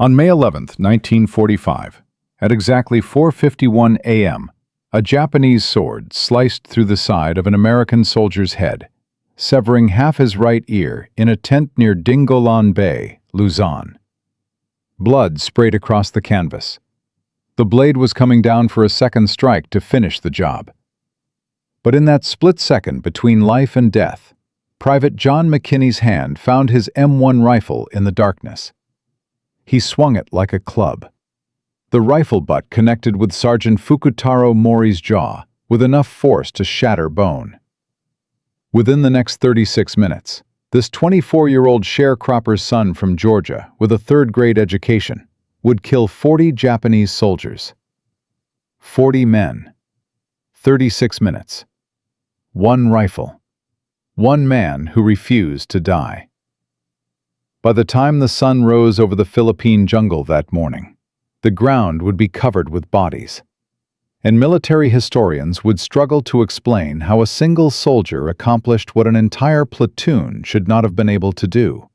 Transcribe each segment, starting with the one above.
On May 11, 1945, at exactly 4:51 a.m., a Japanese sword sliced through the side of an American soldier's head, severing half his right ear in a tent near Dingolan Bay, Luzon. Blood sprayed across the canvas. The blade was coming down for a second strike to finish the job. But in that split second between life and death, Private John McKinney's hand found his M1 rifle in the darkness. He swung it like a club. The rifle butt connected with Sergeant Fukutaro Mori's jaw with enough force to shatter bone. Within the next 36 minutes, this 24-year-old sharecropper's son from Georgia with a third-grade education would kill 40 Japanese soldiers. 40 men. 36 minutes. One rifle. One man who refused to die. By the time the sun rose over the Philippine jungle that morning, the ground would be covered with bodies, and military historians would struggle to explain how a single soldier accomplished what an entire platoon should not have been able to do.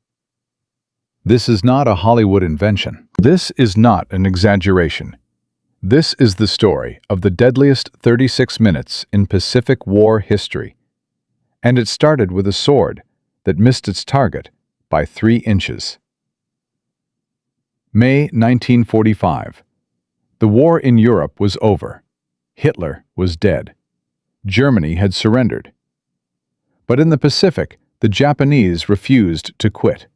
This is not a Hollywood invention. This is not an exaggeration. This is the story of the deadliest 36 minutes in Pacific War history, and it started with a sword that missed its target by 3 inches. May 1945. The war in Europe was over. Hitler was dead. Germany had surrendered. But in the Pacific, the Japanese refused to quit.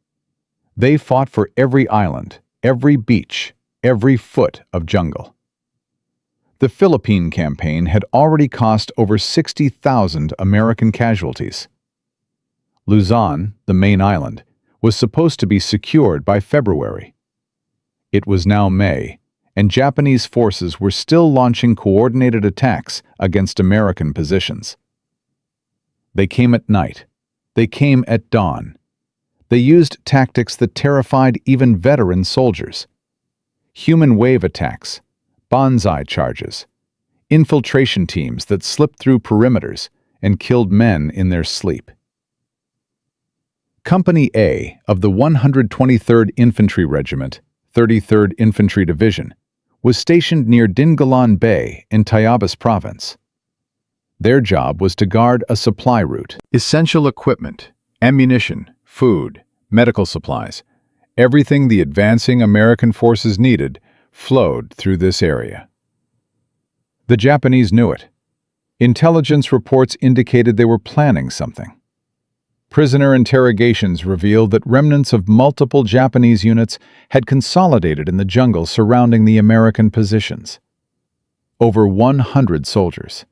They fought for every island, every beach, every foot of jungle. The Philippine campaign had already cost over 60,000 American casualties. Luzon, the main island, was supposed to be secured by February. It was now May, and Japanese forces were still launching coordinated attacks against American positions. They came at night. They came at dawn. They used tactics that terrified even veteran soldiers. Human wave attacks, banzai charges, infiltration teams that slipped through perimeters and killed men in their sleep. Company A of the 123rd Infantry Regiment, 33rd Infantry Division, was stationed near Dingalan Bay in Tayabas Province. Their job was to guard a supply route. Essential equipment, ammunition, food, medical supplies, everything the advancing American forces needed flowed through this area. The Japanese knew it. Intelligence reports indicated they were planning something. Prisoner interrogations revealed that remnants of multiple Japanese units had consolidated in the jungle surrounding the American positions. Over 100 soldiers.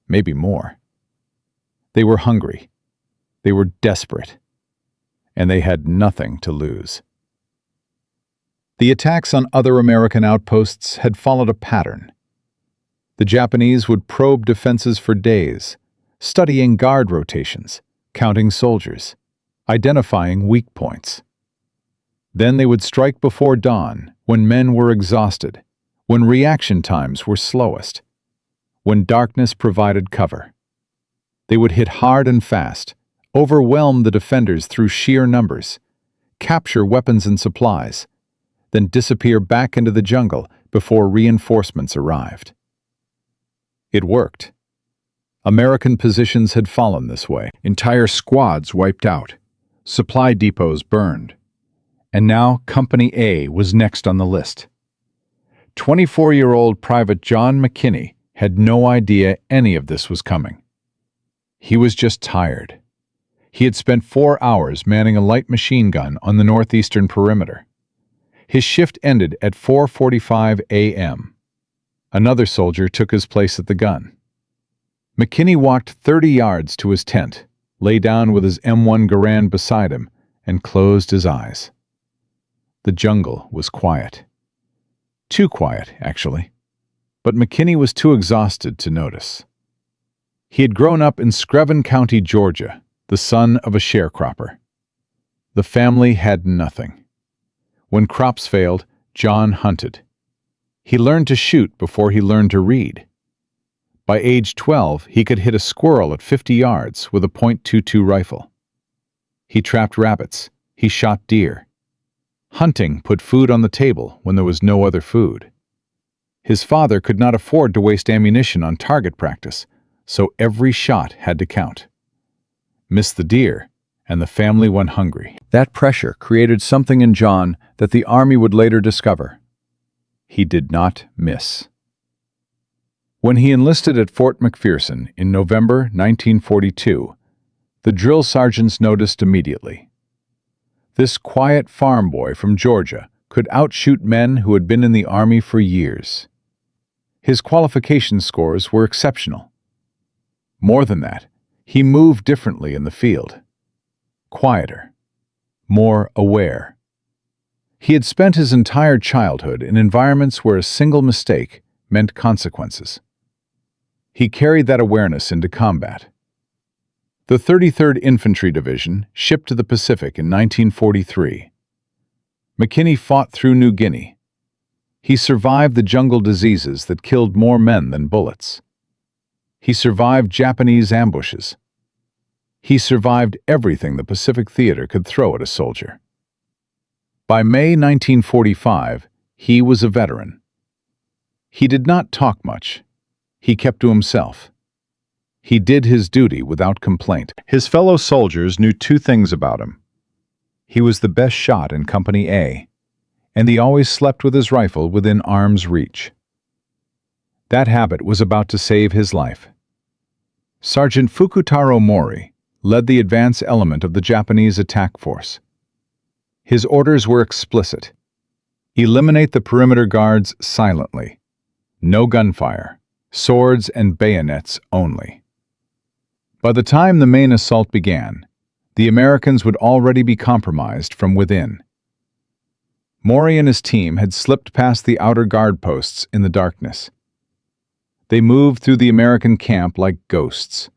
Maybe more. They were hungry. They were desperate. And they had nothing to lose. The attacks on other American outposts had followed a pattern. The Japanese would probe defenses for days, studying guard rotations, counting soldiers, identifying weak points. Then they would strike before dawn, when men were exhausted, when reaction times were slowest, when darkness provided cover. They would hit hard and fast, overwhelm the defenders through sheer numbers, capture weapons and supplies, then disappear back into the jungle before reinforcements arrived. It worked. American positions had fallen this way, entire squads wiped out, supply depots burned. And now Company A was next on the list. 24-year-old Private John McKinney had no idea any of this was coming. He was just tired. He had spent 4 hours manning a light machine gun on the northeastern perimeter. His shift ended at 4:45 a.m. Another soldier took his place at the gun. McKinney walked 30 yards to his tent, lay down with his M1 Garand beside him, and closed his eyes. The jungle was quiet. Too quiet, actually. But McKinney was too exhausted to notice. He had grown up in Screven County, Georgia, the son of a sharecropper. The family had nothing. When crops failed, John hunted. He learned to shoot before he learned to read. By age 12, he could hit a squirrel at 50 yards with a .22 rifle. He trapped rabbits. He shot deer. Hunting put food on the table when there was no other food. His father could not afford to waste ammunition on target practice, so every shot had to count. Miss the deer, and the family went hungry. That pressure created something in John that the Army would later discover. He did not miss. When he enlisted at Fort McPherson in November 1942, the drill sergeants noticed immediately. This quiet farm boy from Georgia could outshoot men who had been in the Army for years. His qualification scores were exceptional. More than that, he moved differently in the field. Quieter, more aware. He had spent his entire childhood in environments where a single mistake meant consequences. He carried that awareness into combat. The 33rd Infantry Division shipped to the Pacific in 1943. McKinney fought through New Guinea. He survived the jungle diseases that killed more men than bullets. He survived Japanese ambushes. He survived everything the Pacific Theater could throw at a soldier. By May 1945, he was a veteran. He did not talk much. He kept to himself. He did his duty without complaint. His fellow soldiers knew two things about him. He was the best shot in Company A, and he always slept with his rifle within arm's reach. That habit was about to save his life. Sergeant Fukutaro Mori led the advance element of the Japanese attack force. His orders were explicit. Eliminate the perimeter guards silently. No gunfire. Swords and bayonets only. By the time the main assault began, the Americans would already be compromised from within. Mori and his team had slipped past the outer guard posts in the darkness. They moved through the American camp like ghosts,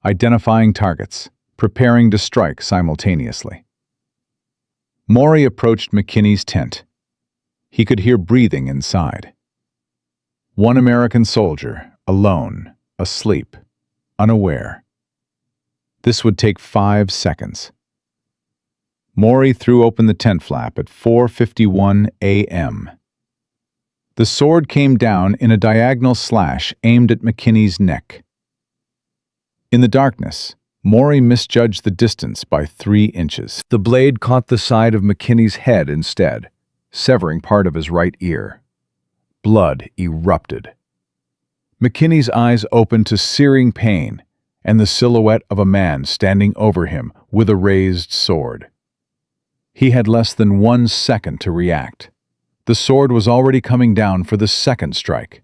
identifying targets, preparing to strike simultaneously. Mori approached McKinney's tent. He could hear breathing inside. One American soldier, alone, asleep, unaware. This would take 5 seconds. Mori threw open the tent flap at 4:51 a.m. The sword came down in a diagonal slash aimed at McKinney's neck. In the darkness, Mori misjudged the distance by 3 inches. The blade caught the side of McKinney's head instead, severing part of his right ear. Blood erupted. McKinney's eyes opened to searing pain and the silhouette of a man standing over him with a raised sword. He had less than 1 second to react. The sword was already coming down for the second strike.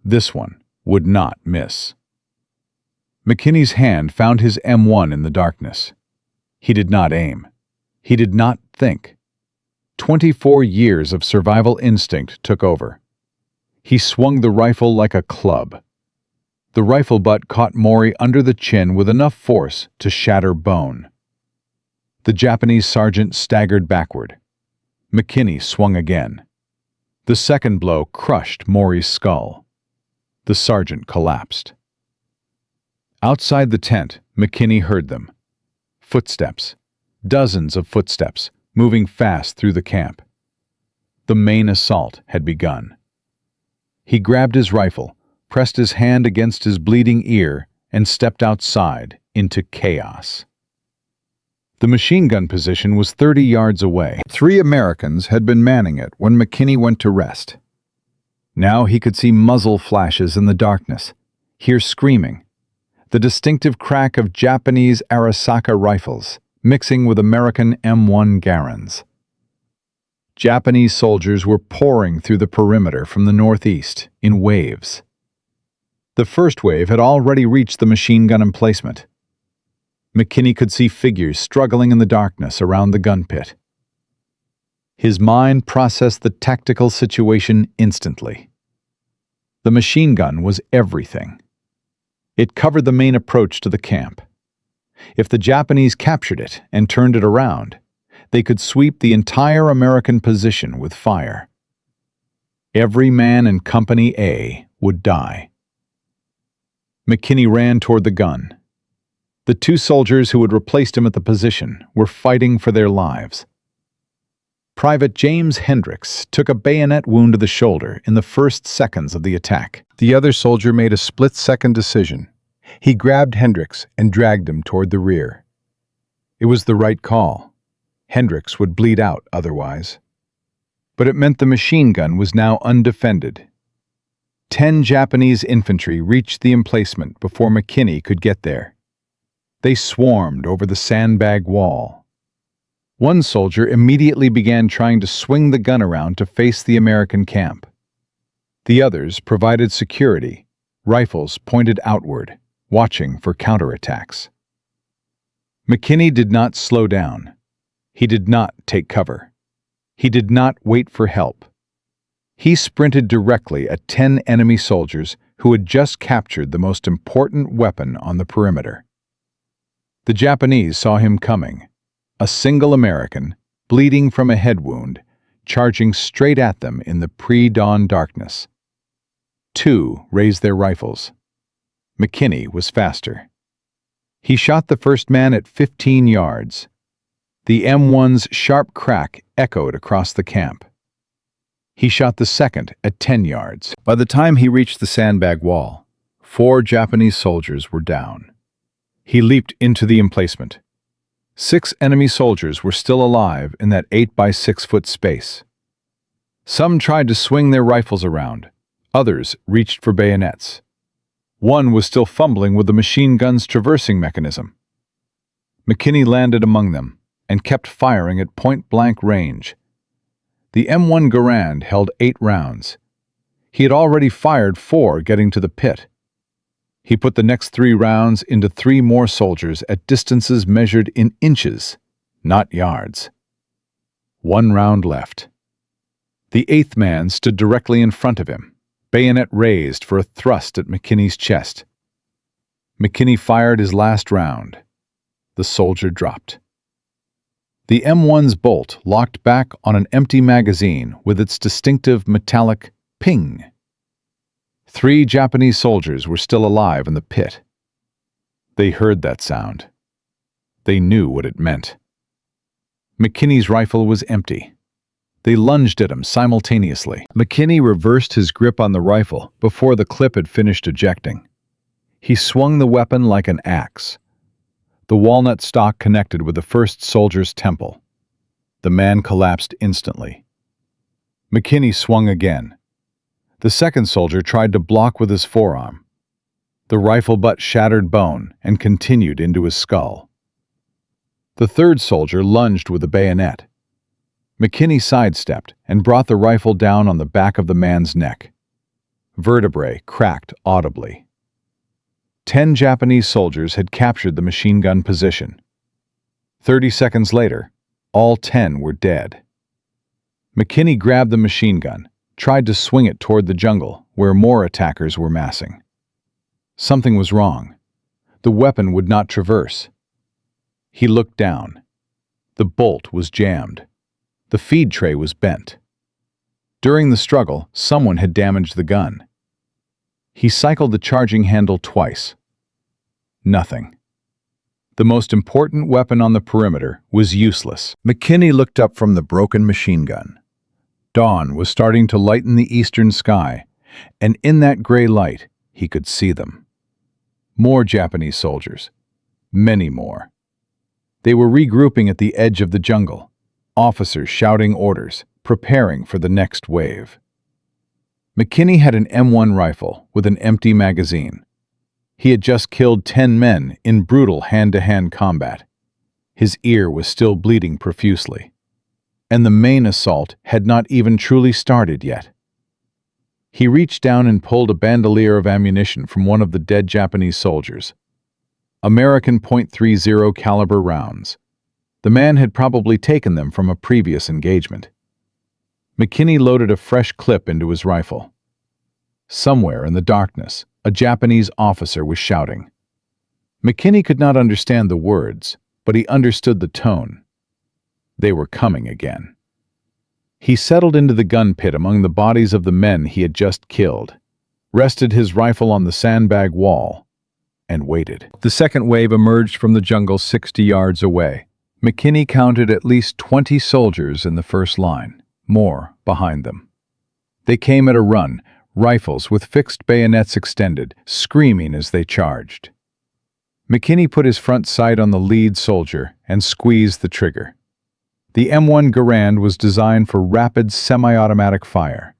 This one would not miss. McKinney's hand found his M1 in the darkness. He did not aim. He did not think. 24 years of survival instinct took over. He swung the rifle like a club. The rifle butt caught Mori under the chin with enough force to shatter bone. The Japanese sergeant staggered backward. McKinney swung again. The second blow crushed Mori's skull. The sergeant collapsed. Outside the tent, McKinney heard them. Footsteps. Dozens of footsteps, moving fast through the camp. The main assault had begun. He grabbed his rifle, pressed his hand against his bleeding ear, and stepped outside into chaos. The machine gun position was 30 yards away. 3 Americans had been manning it when McKinney went to rest. Now he could see muzzle flashes in the darkness, hear screaming, the distinctive crack of Japanese Arisaka rifles mixing with American M1 Garands. Japanese soldiers were pouring through the perimeter from the northeast in waves. The first wave had already reached the machine gun emplacement. McKinney could see figures struggling in the darkness around the gun pit. His mind processed the tactical situation instantly. The machine gun was everything. It covered the main approach to the camp. If the Japanese captured it and turned it around, they could sweep the entire American position with fire. Every man in Company A would die. McKinney ran toward the gun. The 2 soldiers who had replaced him at the position were fighting for their lives. Private James Hendricks took a bayonet wound to the shoulder in the first seconds of the attack. The other soldier made a split-second decision. He grabbed Hendricks and dragged him toward the rear. It was the right call. Hendricks would bleed out otherwise. But it meant the machine gun was now undefended. 10 Japanese infantry reached the emplacement before McKinney could get there. They swarmed over the sandbag wall. One soldier immediately began trying to swing the gun around to face the American camp. The others provided security, rifles pointed outward, watching for counterattacks. McKinney did not slow down. He did not take cover. He did not wait for help. He sprinted directly at 10 enemy soldiers who had just captured the most important weapon on the perimeter. The Japanese saw him coming, a single American, bleeding from a head wound, charging straight at them in the pre-dawn darkness. 2 raised their rifles. McKinney was faster. He shot the first man at 15 yards. The M1's sharp crack echoed across the camp. He shot the second at 10 yards. By the time he reached the sandbag wall, 4 Japanese soldiers were down. He leaped into the emplacement. 6 enemy soldiers were still alive in that 8 by 6 foot space. Some tried to swing their rifles around. Others reached for bayonets. One was still fumbling with the machine gun's traversing mechanism. McKinney landed among them and kept firing at point-blank range. The M1 Garand held 8 rounds. He had already fired 4 getting to the pit. He put the next 3 rounds into 3 more soldiers at distances measured in inches, not yards. 1 round left. The 8th man stood directly in front of him, bayonet raised for a thrust at McKinney's chest. McKinney fired his last round. The soldier dropped. The M1's bolt locked back on an empty magazine with its distinctive metallic ping. 3 Japanese soldiers were still alive in the pit. They heard that sound. They knew what it meant. McKinney's rifle was empty. They lunged at him simultaneously. McKinney reversed his grip on the rifle before the clip had finished ejecting. He swung the weapon like an axe. The walnut stock connected with the first soldier's temple. The man collapsed instantly. McKinney swung again. The second soldier tried to block with his forearm. The rifle butt shattered bone and continued into his skull. The third soldier lunged with the bayonet. McKinney sidestepped and brought the rifle down on the back of the man's neck. Vertebrae cracked audibly. 10 Japanese soldiers had captured the machine gun position. 30 seconds later, all 10 were dead. McKinney grabbed the machine gun, tried to swing it toward the jungle, where more attackers were massing. Something was wrong. The weapon would not traverse. He looked down. The bolt was jammed. The feed tray was bent. During the struggle, someone had damaged the gun. He cycled the charging handle twice. Nothing. The most important weapon on the perimeter was useless. McKinney looked up from the broken machine gun. Dawn was starting to lighten the eastern sky, and in that gray light, he could see them. More Japanese soldiers. Many more. They were regrouping at the edge of the jungle, officers shouting orders, preparing for the next wave. McKinney had an M1 rifle with an empty magazine. He had just killed 10 men in brutal hand-to-hand combat. His ear was still bleeding profusely. And the main assault had not even truly started yet. He reached down and pulled a bandolier of ammunition from one of the dead Japanese soldiers. American .30 caliber rounds. The man had probably taken them from a previous engagement. McKinney loaded a fresh clip into his rifle. Somewhere in the darkness, a Japanese officer was shouting. McKinney could not understand the words, but he understood the tone. They were coming again. He settled into the gun pit among the bodies of the men he had just killed, rested his rifle on the sandbag wall, and waited. The second wave emerged from the jungle 60 yards away. McKinney counted at least 20 soldiers in the first line, more behind them. They came at a run, rifles with fixed bayonets extended, screaming as they charged. McKinney put his front sight on the lead soldier and squeezed the trigger. The M1 Garand was designed for rapid semi-automatic fire.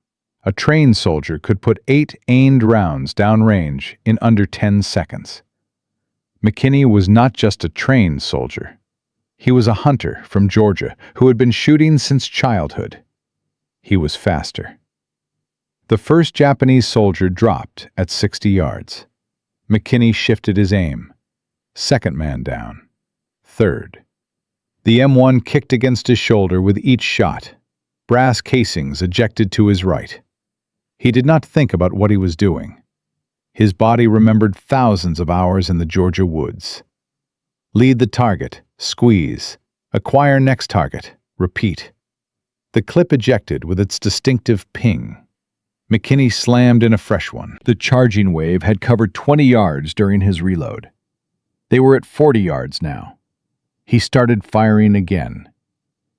A trained soldier could put 8 aimed rounds downrange in under 10 seconds. McKinney was not just a trained soldier. He was a hunter from Georgia who had been shooting since childhood. He was faster. The first Japanese soldier dropped at 60 yards. McKinney shifted his aim. Second man down. Third. The M1 kicked against his shoulder with each shot. Brass casings ejected to his right. He did not think about what he was doing. His body remembered thousands of hours in the Georgia woods. Lead the target, squeeze, acquire next target, repeat. The clip ejected with its distinctive ping. McKinney slammed in a fresh one. The charging wave had covered 20 yards during his reload. They were at 40 yards now. He started firing again.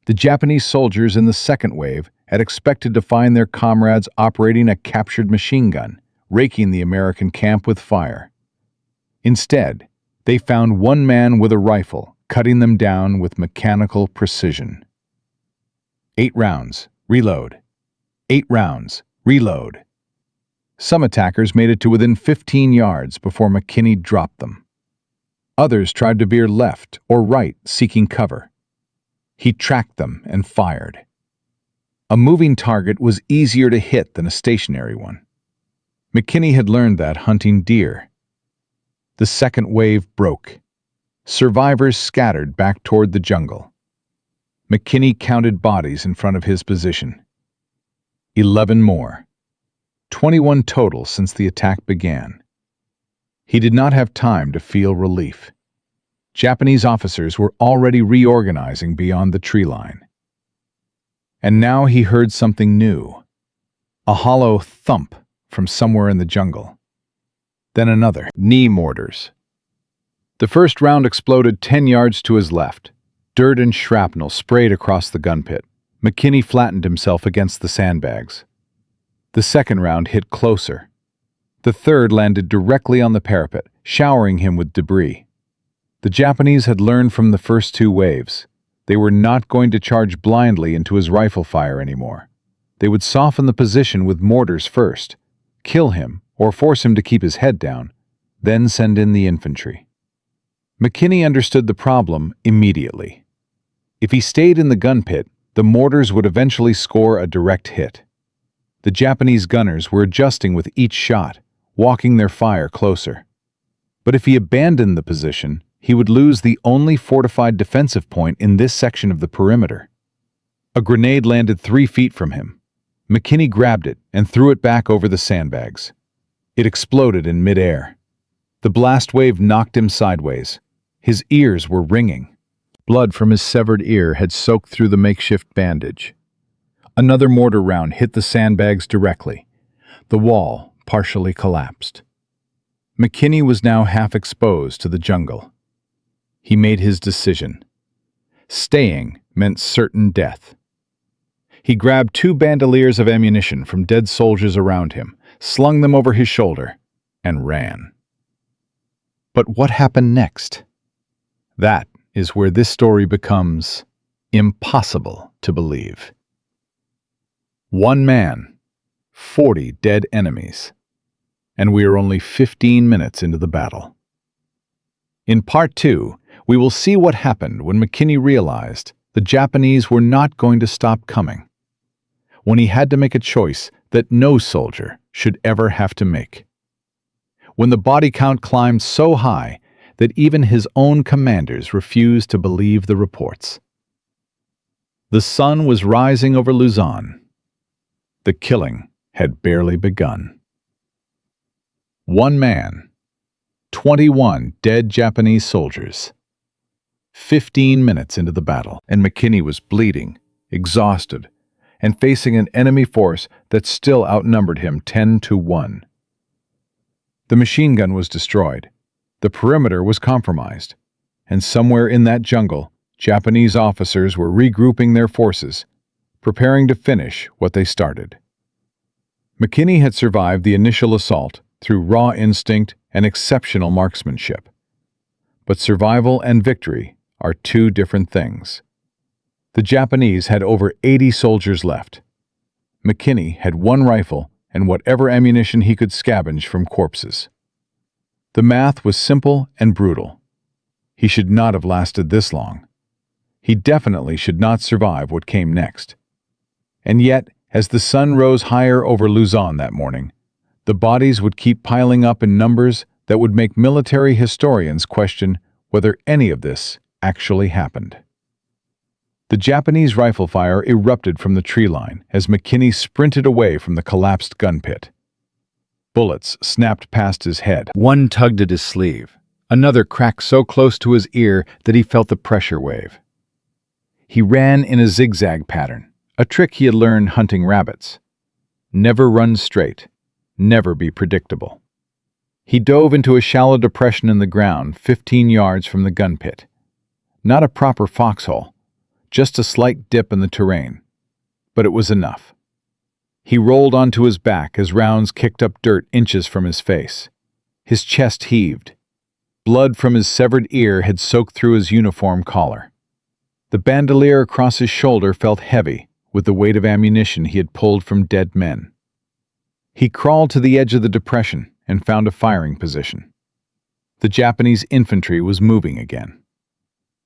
The Japanese soldiers in the second wave had expected to find their comrades operating a captured machine gun, raking the American camp with fire. Instead, they found one man with a rifle, cutting them down with mechanical precision. 8 rounds, reload. 8 rounds, reload. Some attackers made it to within 15 yards before McKinney dropped them. Others tried to veer left or right, seeking cover. He tracked them and fired. A moving target was easier to hit than a stationary one. McKinney had learned that hunting deer. The second wave broke. Survivors scattered back toward the jungle. McKinney counted bodies in front of his position. 11 more. 21 total since the attack began. He did not have time to feel relief. Japanese officers were already reorganizing beyond the tree line. And now he heard something new. A hollow thump from somewhere in the jungle. Then another. Knee mortars. The first round exploded 10 yards to his left. Dirt and shrapnel sprayed across the gun pit. McKinney flattened himself against the sandbags. The second round hit closer. The third landed directly on the parapet, showering him with debris. The Japanese had learned from the first 2 waves. They were not going to charge blindly into his rifle fire anymore. They would soften the position with mortars first, kill him or force him to keep his head down, then send in the infantry. McKinney understood the problem immediately. If he stayed in the gun pit, the mortars would eventually score a direct hit. The Japanese gunners were adjusting with each shot, walking their fire closer. But if he abandoned the position, he would lose the only fortified defensive point in this section of the perimeter. A grenade landed 3 feet from him. McKinney grabbed it and threw it back over the sandbags. It exploded in midair. The blast wave knocked him sideways. His ears were ringing. Blood from his severed ear had soaked through the makeshift bandage. Another mortar round hit the sandbags directly. The wall partially collapsed. McKinney was now half exposed to the jungle. He made his decision. Staying meant certain death. He grabbed 2 bandoliers of ammunition from dead soldiers around him, slung them over his shoulder, and ran. But what happened next? That is where this story becomes impossible to believe. 1 man, 40 dead enemies, and we are only 15 minutes into the battle. In Part 2, we will see what happened when McKinney realized the Japanese were not going to stop coming, when he had to make a choice that no soldier should ever have to make, when the body count climbed so high that even his own commanders refused to believe the reports. The sun was rising over Luzon. The killing had barely begun. 1 man, 21 dead Japanese soldiers. 15 minutes into the battle, and McKinney was bleeding, exhausted, and facing an enemy force that still outnumbered him 10-1. The machine gun was destroyed. The perimeter was compromised, and somewhere in that jungle, Japanese officers were regrouping their forces, preparing to finish what they started. McKinney had survived the initial assault through raw instinct and exceptional marksmanship. But survival and victory are two different things. The Japanese had over 80 soldiers left. McKinney had one rifle and whatever ammunition he could scavenge from corpses. The math was simple and brutal. He should not have lasted this long. He definitely should not survive what came next. And yet, as the sun rose higher over Luzon that morning, the bodies would keep piling up in numbers that would make military historians question whether any of this actually happened. The Japanese rifle fire erupted from the tree line as McKinney sprinted away from the collapsed gun pit. Bullets snapped past his head. One tugged at his sleeve. Another cracked so close to his ear that he felt the pressure wave. He ran in a zigzag pattern, a trick he had learned hunting rabbits. Never run straight, never be predictable. He dove into a shallow depression in the ground 15 yards from the gun pit. Not a proper foxhole, just a slight dip in the terrain. But it was enough. He rolled onto his back as rounds kicked up dirt inches from his face. His chest heaved. Blood from his severed ear had soaked through his uniform collar. The bandolier across his shoulder felt heavy with the weight of ammunition he had pulled from dead men. He crawled to the edge of the depression and found a firing position. The Japanese infantry was moving again.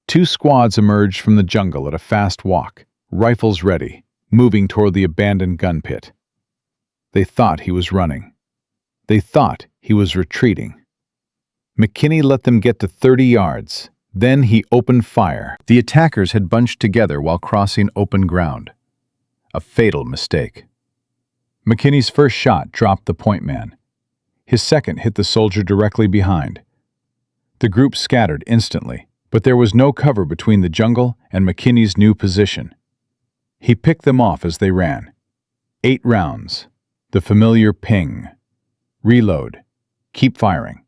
Two squads emerged from the jungle at a fast walk, rifles ready, moving toward the abandoned gun pit. They thought he was running. They thought he was retreating. McKinney let them get to 30 yards. Then he opened fire. The attackers had bunched together while crossing open ground. A fatal mistake. McKinney's first shot dropped the point man. His second hit the soldier directly behind. The group scattered instantly, but there was no cover between the jungle and McKinney's new position. He picked them off as they ran. 8 rounds. The familiar ping. Reload. Keep firing.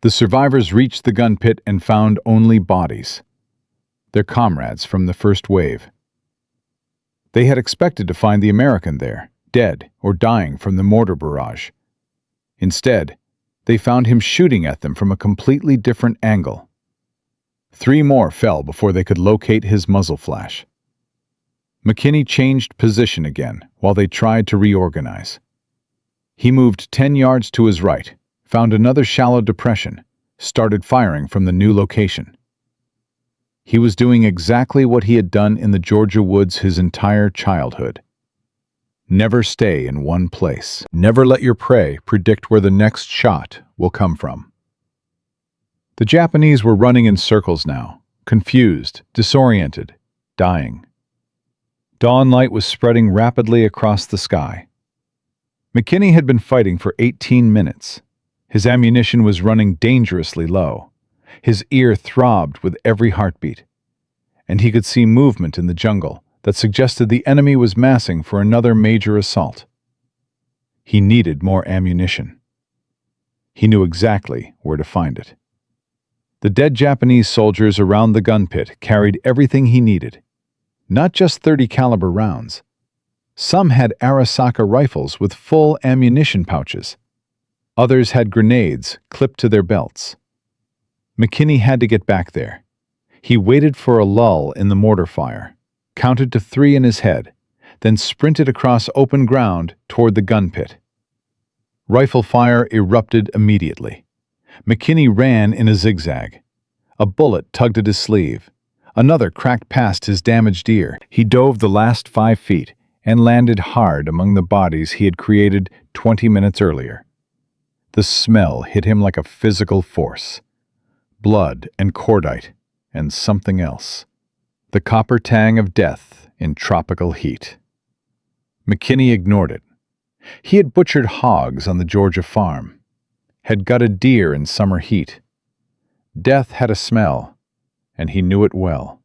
The survivors reached the gun pit and found only bodies. Their comrades from the first wave. They had expected to find the American there, dead or dying from the mortar barrage. Instead, they found him shooting at them from a completely different angle. 3 more fell before they could locate his muzzle flash. McKinney changed position again while they tried to reorganize. He moved 10 yards to his right, found another shallow depression, started firing from the new location. He was doing exactly what he had done in the Georgia woods his entire childhood. Never stay in one place. Never let your prey predict where the next shot will come from. The Japanese were running in circles now, confused, disoriented, dying. Dawn light was spreading rapidly across the sky. McKinney had been fighting for 18 minutes. His ammunition was running dangerously low. His ear throbbed with every heartbeat. And he could see movement in the jungle that suggested the enemy was massing for another major assault. He needed more ammunition. He knew exactly where to find it. The dead Japanese soldiers around the gun pit carried everything he needed. Not just .30 caliber rounds. Some had Arisaka rifles with full ammunition pouches. Others had grenades clipped to their belts. McKinney had to get back there. He waited for a lull in the mortar fire, counted to 3 in his head, then sprinted across open ground toward the gun pit. Rifle fire erupted immediately. McKinney ran in a zigzag. A bullet tugged at his sleeve. Another cracked past his damaged ear. He dove the last 5 feet and landed hard among the bodies he had created 20 minutes earlier. The smell hit him like a physical force. Blood and cordite and something else. The copper tang of death in tropical heat. McKinney ignored it. He had butchered hogs on the Georgia farm, had gutted deer in summer heat. Death had a smell, and he knew it well.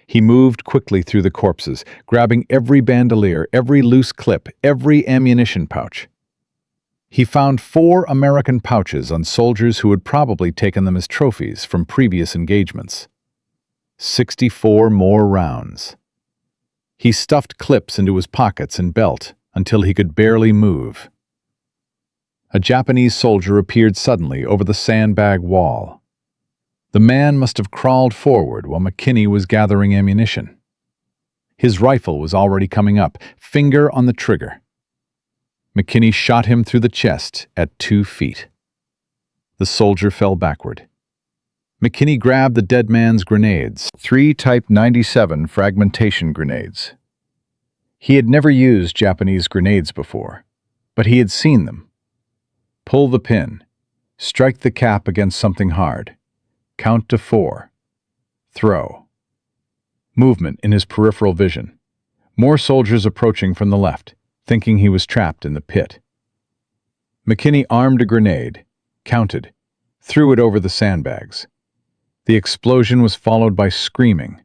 He moved quickly through the corpses, grabbing every bandolier, every loose clip, every ammunition pouch. He found 4 American pouches on soldiers who had probably taken them as trophies from previous engagements. 64 more rounds. He stuffed clips into his pockets and belt until he could barely move. A Japanese soldier appeared suddenly over the sandbag wall. The man must have crawled forward while McKinney was gathering ammunition. His rifle was already coming up, finger on the trigger. McKinney shot him through the chest at 2 feet. The soldier fell backward. McKinney grabbed the dead man's grenades, 3 Type 97 fragmentation grenades. He had never used Japanese grenades before, but he had seen them. Pull the pin. Strike the cap against something hard. Count to 4. Throw. Movement in his peripheral vision. More soldiers approaching from the left, thinking he was trapped in the pit. McKinney armed a grenade, counted, threw it over the sandbags. The explosion was followed by screaming.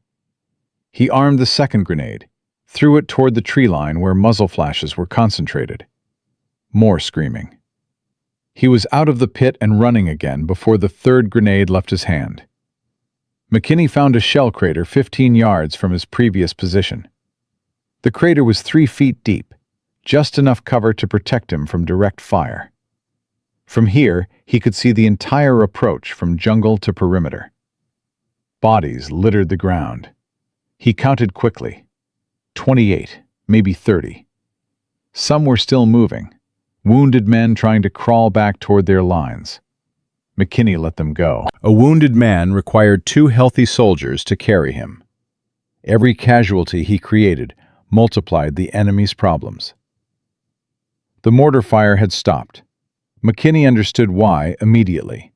He armed the second grenade, threw it toward the tree line where muzzle flashes were concentrated. More screaming. He was out of the pit and running again before the third grenade left his hand. McKinney found a shell crater 15 yards from his previous position. The crater was 3 feet deep, just enough cover to protect him from direct fire. From here, he could see the entire approach from jungle to perimeter. Bodies littered the ground. He counted quickly. 28, maybe 30. Some were still moving, wounded men trying to crawl back toward their lines. McKinney let them go. A wounded man required 2 healthy soldiers to carry him. Every casualty he created multiplied the enemy's problems. The mortar fire had stopped. McKinney understood why immediately.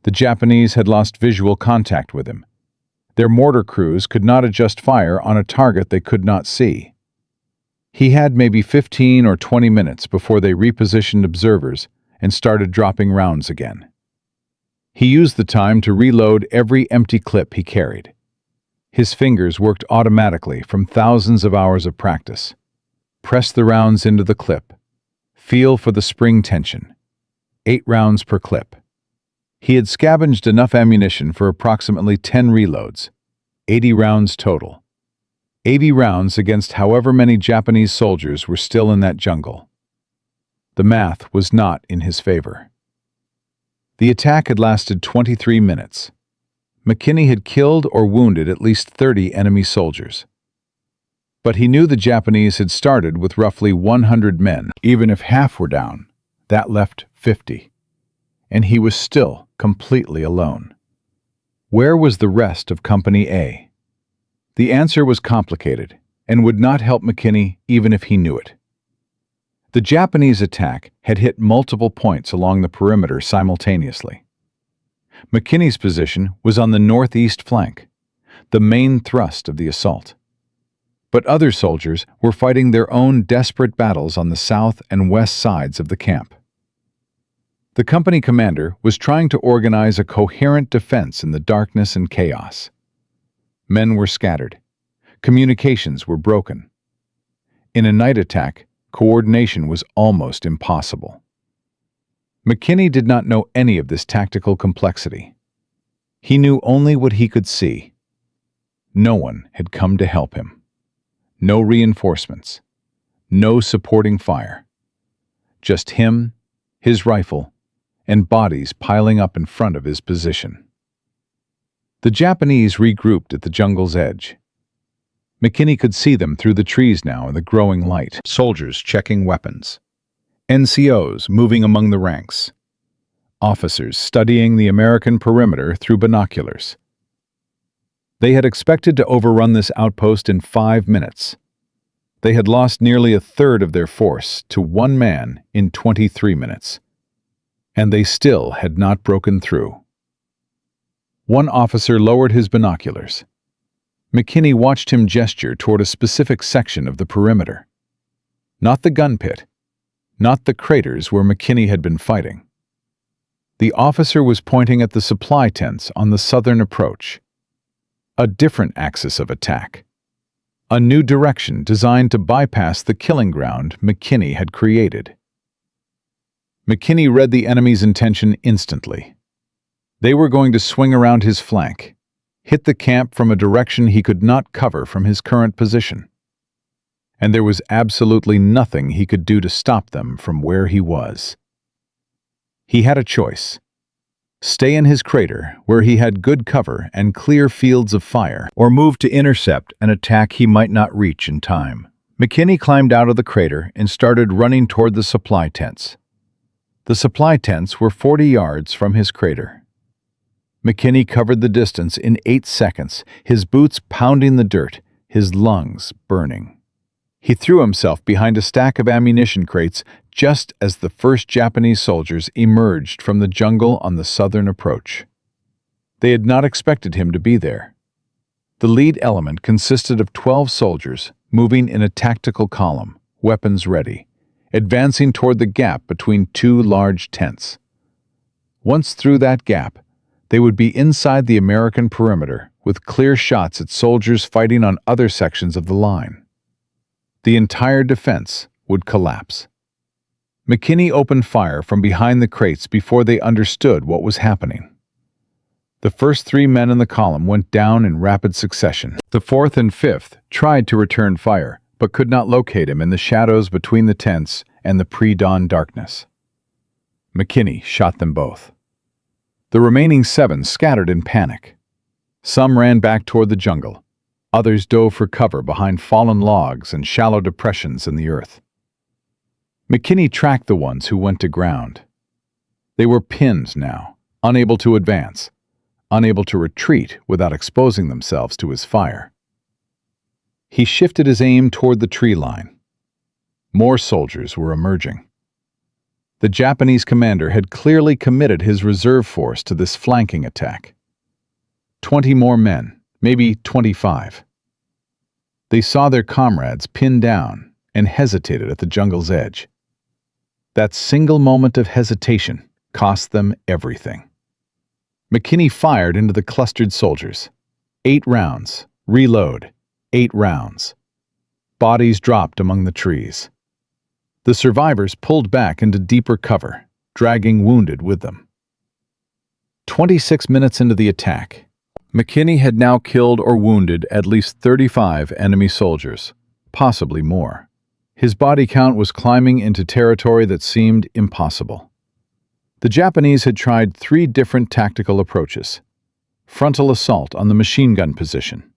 The Japanese had lost visual contact with him. Their mortar crews could not adjust fire on a target they could not see. He had maybe 15 or 20 minutes before they repositioned observers and started dropping rounds again. He used the time to reload every empty clip he carried. His fingers worked automatically from thousands of hours of practice. Press the rounds into the clip. Feel for the spring tension. 8 rounds per clip. He had scavenged enough ammunition for approximately 10 reloads, 80 rounds total. 80 rounds against however many Japanese soldiers were still in that jungle. The math was not in his favor. The attack had lasted 23 minutes. McKinney had killed or wounded at least 30 enemy soldiers. But he knew the Japanese had started with roughly 100 men. Even if half were down, that left 50. And he was still completely alone. Where was the rest of Company A? The answer was complicated and would not help McKinney even if he knew it. The Japanese attack had hit multiple points along the perimeter simultaneously. McKinney's position was on the northeast flank, the main thrust of the assault. But other soldiers were fighting their own desperate battles on the south and west sides of the camp. The company commander was trying to organize a coherent defense in the darkness and chaos. Men were scattered. Communications were broken. In a night attack, coordination was almost impossible. McKinney did not know any of this tactical complexity. He knew only what he could see. No one had come to help him. No reinforcements. No supporting fire. Just him, his rifle, and bodies piling up in front of his position. The Japanese regrouped at the jungle's edge. McKinney could see them through the trees now in the growing light. Soldiers checking weapons. NCOs moving among the ranks. Officers studying the American perimeter through binoculars. They had expected to overrun this outpost in 5 minutes. They had lost nearly a third of their force to 1 man in 23 minutes. And they still had not broken through. One officer lowered his binoculars. McKinney watched him gesture toward a specific section of the perimeter. Not the gun pit, not the craters where McKinney had been fighting. The officer was pointing at the supply tents on the southern approach. A different axis of attack. A new direction designed to bypass the killing ground McKinney had created. McKinney read the enemy's intention instantly. They were going to swing around his flank, hit the camp from a direction he could not cover from his current position. And there was absolutely nothing he could do to stop them from where he was. He had a choice: stay in his crater, where he had good cover and clear fields of fire, or move to intercept an attack he might not reach in time. McKinney climbed out of the crater and started running toward the supply tents. The supply tents were 40 yards from his crater. McKinney covered the distance in 8 seconds, his boots pounding the dirt, his lungs burning. He threw himself behind a stack of ammunition crates just as the first Japanese soldiers emerged from the jungle on the southern approach. They had not expected him to be there. The lead element consisted of 12 soldiers moving in a tactical column, weapons ready, advancing toward the gap between two large tents. Once through that gap, they would be inside the American perimeter with clear shots at soldiers fighting on other sections of the line. The entire defense would collapse. McKinney opened fire from behind the crates before they understood what was happening. The first 3 men in the column went down in rapid succession. The fourth and fifth tried to return fire, but could not locate him in the shadows between the tents and the pre-dawn darkness. McKinney shot them both. The remaining 7 scattered in panic. Some ran back toward the jungle. Others dove for cover behind fallen logs and shallow depressions in the earth. McKinney tracked the ones who went to ground. They were pinned now, unable to advance, unable to retreat without exposing themselves to his fire. He shifted his aim toward the tree line. More soldiers were emerging. The Japanese commander had clearly committed his reserve force to this flanking attack. 20 more men, maybe 25. They saw their comrades pinned down and hesitated at the jungle's edge. That single moment of hesitation cost them everything. McKinney fired into the clustered soldiers. 8 rounds. Reload. 8 rounds. Bodies dropped among the trees. The survivors pulled back into deeper cover, dragging wounded with them. 26 minutes into the attack, McKinney had now killed or wounded at least 35 enemy soldiers, possibly more. His body count was climbing into territory that seemed impossible. The Japanese had tried 3 different tactical approaches: frontal assault on the machine gun position,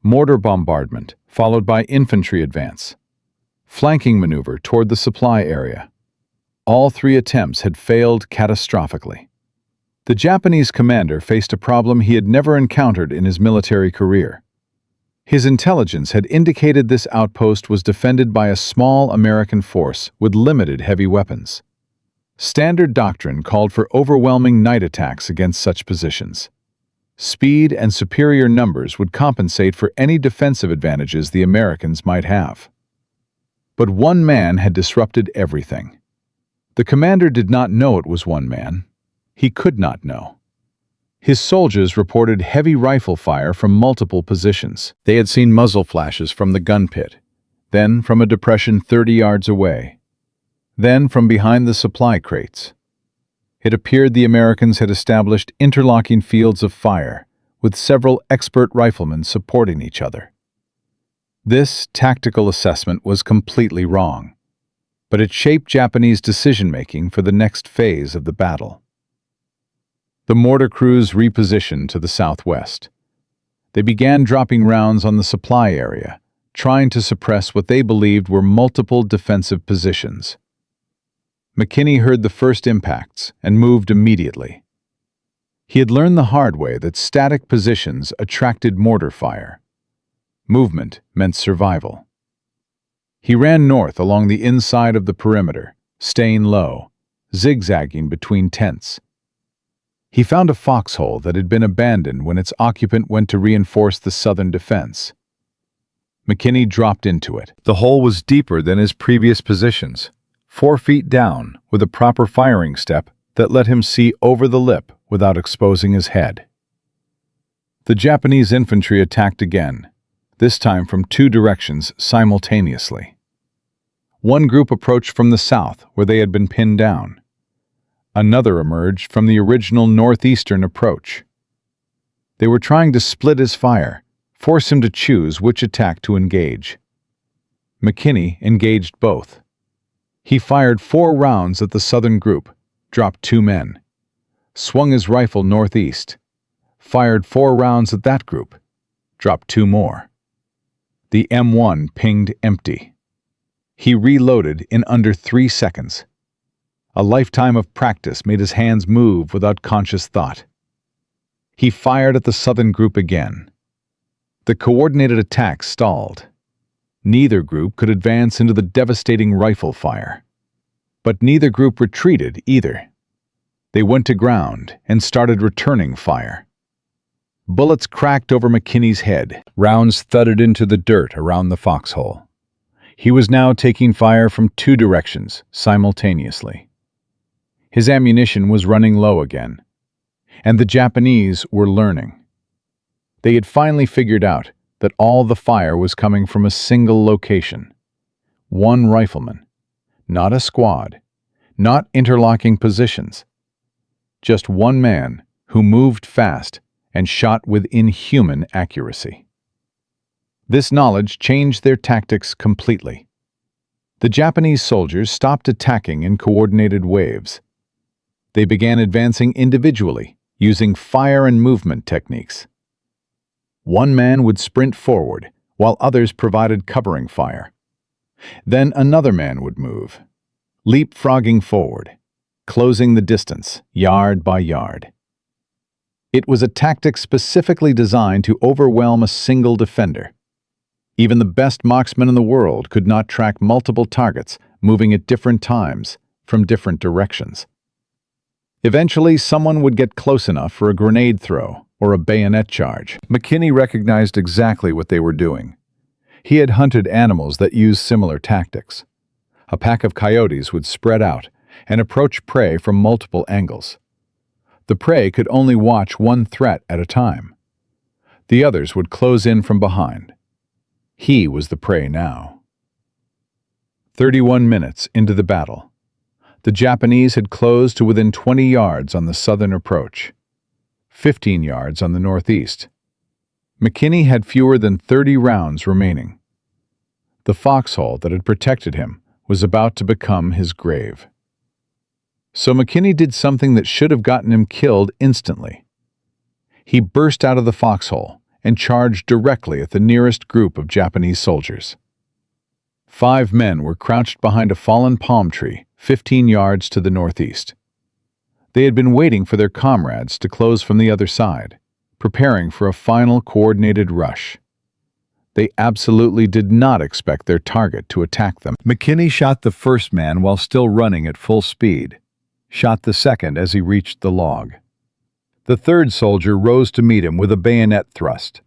mortar bombardment followed by infantry advance, flanking maneuver toward the supply area. All 3 attempts had failed catastrophically. The Japanese commander faced a problem he had never encountered in his military career. His intelligence had indicated this outpost was defended by a small American force with limited heavy weapons. Standard doctrine called for overwhelming night attacks against such positions. Speed and superior numbers would compensate for any defensive advantages the Americans might have. But one man had disrupted everything. The commander did not know it was one man. He could not know. His soldiers reported heavy rifle fire from multiple positions. They had seen muzzle flashes from the gun pit, then from a depression 30 yards away, then from behind the supply crates. It appeared the Americans had established interlocking fields of fire, with several expert riflemen supporting each other. This tactical assessment was completely wrong, but it shaped Japanese decision-making for the next phase of the battle. The mortar crews repositioned to the southwest. They began dropping rounds on the supply area, trying to suppress what they believed were multiple defensive positions. McKinney heard the first impacts and moved immediately. He had learned the hard way that static positions attracted mortar fire. Movement meant survival. He ran north along the inside of the perimeter, staying low, zigzagging between tents. He found a foxhole that had been abandoned when its occupant went to reinforce the southern defense. McKinney dropped into it. The hole was deeper than his previous positions, 4 feet down, with a proper firing step that let him see over the lip without exposing his head. The Japanese infantry attacked again, this time from 2 directions simultaneously. One group approached from the south, where they had been pinned down. Another emerged from the original northeastern approach. They were trying to split his fire, force him to choose which attack to engage. McKinney engaged both. He fired 4 rounds at the southern group, dropped 2 men, swung his rifle northeast, fired 4 rounds at that group, dropped 2 more. The M1 pinged empty. He reloaded in under 3 seconds. A lifetime of practice made his hands move without conscious thought. He fired at the southern group again. The coordinated attack stalled. Neither group could advance into the devastating rifle fire. But neither group retreated either. They went to ground and started returning fire. Bullets cracked over McKinney's head. Rounds thudded into the dirt around the foxhole. He was now taking fire from 2 directions simultaneously. His ammunition was running low again, and the Japanese were learning. They had finally figured out that all the fire was coming from a single location. 1 rifleman, not a squad, not interlocking positions. Just 1 man who moved fast and shot with inhuman accuracy. This knowledge changed their tactics completely. The Japanese soldiers stopped attacking in coordinated waves. They began advancing individually, using fire and movement techniques. 1 man would sprint forward, while others provided covering fire. Then another man would move, leapfrogging forward, closing the distance, yard by yard. It was a tactic specifically designed to overwhelm a single defender. Even the best marksmen in the world could not track multiple targets moving at different times from different directions. Eventually, someone would get close enough for a grenade throw or a bayonet charge. McKinney recognized exactly what they were doing. He had hunted animals that used similar tactics. A pack of coyotes would spread out and approach prey from multiple angles. The prey could only watch one threat at a time. The others would close in from behind. He was the prey now. 31 minutes into the battle, the Japanese had closed to within 20 yards on the southern approach, 15 yards on the northeast. McKinney had fewer than 30 rounds remaining. The foxhole that had protected him was about to become his grave. So McKinney did something that should have gotten him killed instantly. He burst out of the foxhole and charged directly at the nearest group of Japanese soldiers. 5 men were crouched behind a fallen palm tree 15 yards to the northeast. They had been waiting for their comrades to close from the other side, preparing for a final coordinated rush. They absolutely did not expect their target to attack them. McKinney shot the first man while still running at full speed, shot the second as he reached the log. The third soldier rose to meet him with a bayonet thrust.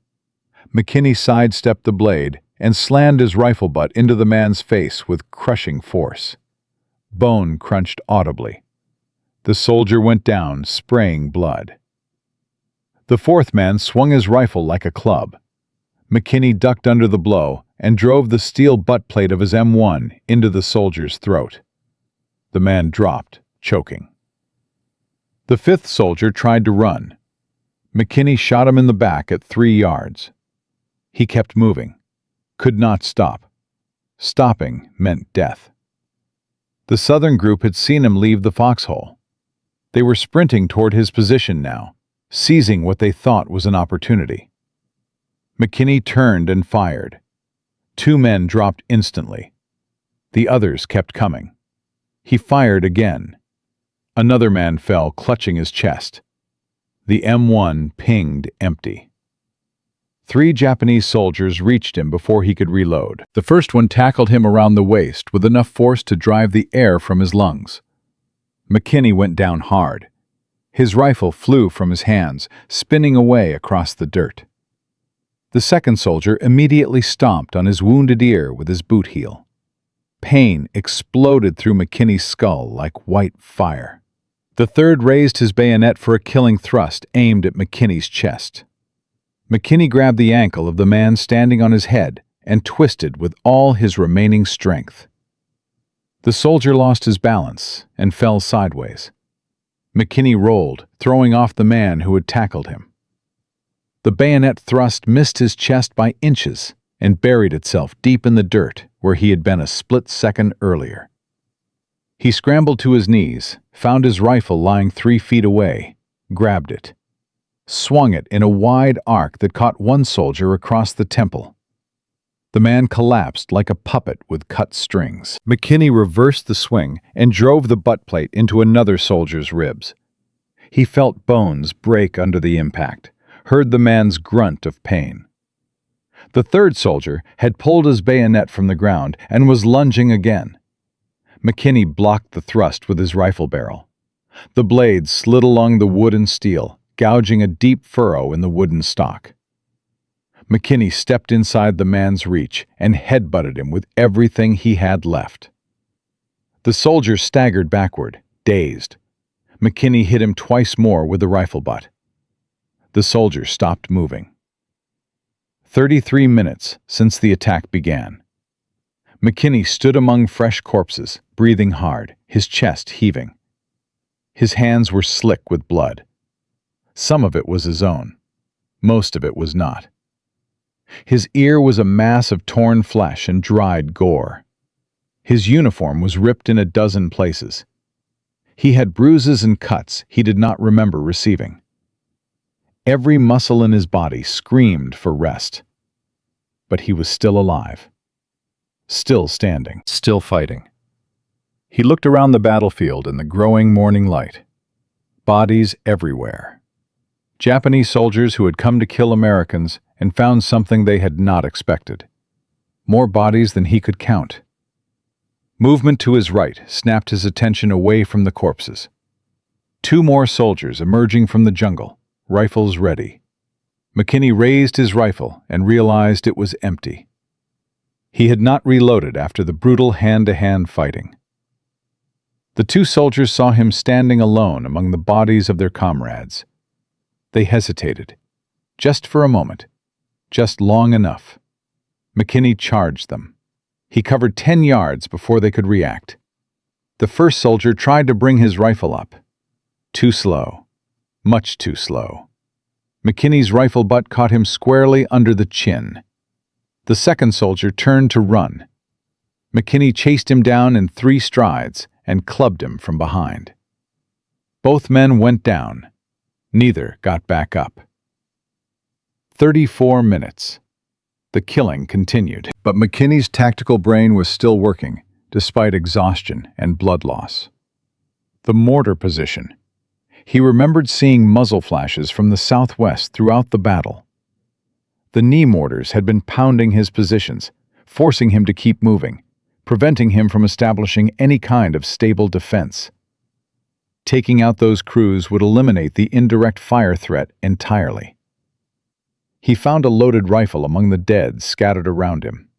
McKinney sidestepped the blade and slammed his rifle butt into the man's face with crushing force. Bone crunched audibly. The soldier went down, spraying blood. The fourth man swung his rifle like a club. McKinney ducked under the blow and drove the steel butt plate of his M1 into the soldier's throat. The man dropped, choking. The fifth soldier tried to run. McKinney shot him in the back at 3 yards. He kept moving, could not stop. Stopping meant death. The southern group had seen him leave the foxhole. They were sprinting toward his position now, seizing what they thought was an opportunity. McKinney turned and fired. 2 men dropped instantly. The others kept coming. He fired again. Another man fell, clutching his chest. The M1 pinged empty. 3 Japanese soldiers reached him before he could reload. The first one tackled him around the waist with enough force to drive the air from his lungs. McKinney went down hard. His rifle flew from his hands, spinning away across the dirt. The second soldier immediately stomped on his wounded ear with his boot heel. Pain exploded through McKinney's skull like white fire. The third raised his bayonet for a killing thrust aimed at McKinney's chest. McKinney grabbed the ankle of the man standing on his head and twisted with all his remaining strength. The soldier lost his balance and fell sideways. McKinney rolled, throwing off the man who had tackled him. The bayonet thrust missed his chest by inches and buried itself deep in the dirt where he had been a split second earlier. He scrambled to his knees, found his rifle lying 3 feet away, grabbed it, swung it in a wide arc that caught one soldier across the temple. The man collapsed like a puppet with cut strings. McKinney reversed the swing and drove the butt plate into another soldier's ribs. He felt bones break under the impact, heard the man's grunt of pain. The third soldier had pulled his bayonet from the ground and was lunging again. McKinney blocked the thrust with his rifle barrel. The blade slid along the wood and steel, gouging a deep furrow in the wooden stock. McKinney stepped inside the man's reach and headbutted him with everything he had left. The soldier staggered backward, dazed. McKinney hit him twice more with the rifle butt. The soldier stopped moving. 33 minutes since the attack began. McKinney stood among fresh corpses, breathing hard, his chest heaving. His hands were slick with blood. Some of it was his own. Most of it was not. His ear was a mass of torn flesh and dried gore. His uniform was ripped in a dozen places. He had bruises and cuts he did not remember receiving. Every muscle in his body screamed for rest. But he was still alive. Still standing. Still fighting. He looked around the battlefield in the growing morning light. Bodies everywhere. Japanese soldiers who had come to kill Americans and found something they had not expected. More bodies than he could count. Movement to his right snapped his attention away from the corpses. 2 more soldiers emerging from the jungle, rifles ready. McKinney raised his rifle and realized it was empty. He had not reloaded after the brutal hand-to-hand fighting. The 2 soldiers saw him standing alone among the bodies of their comrades. They hesitated, just for a moment, just long enough. McKinney charged them. He covered 10 yards before they could react. The first soldier tried to bring his rifle up. Too slow. Much too slow. McKinney's rifle butt caught him squarely under the chin. The second soldier turned to run. McKinney chased him down in 3 strides and clubbed him from behind. Both men went down. Neither got back up. 34 minutes. The killing continued, but McKinney's tactical brain was still working, despite exhaustion and blood loss. The mortar position. He remembered seeing muzzle flashes from the southwest throughout the battle. The knee mortars had been pounding his positions, forcing him to keep moving, preventing him from establishing any kind of stable defense. Taking out those crews would eliminate the indirect fire threat entirely. He found a loaded rifle among the dead scattered around him,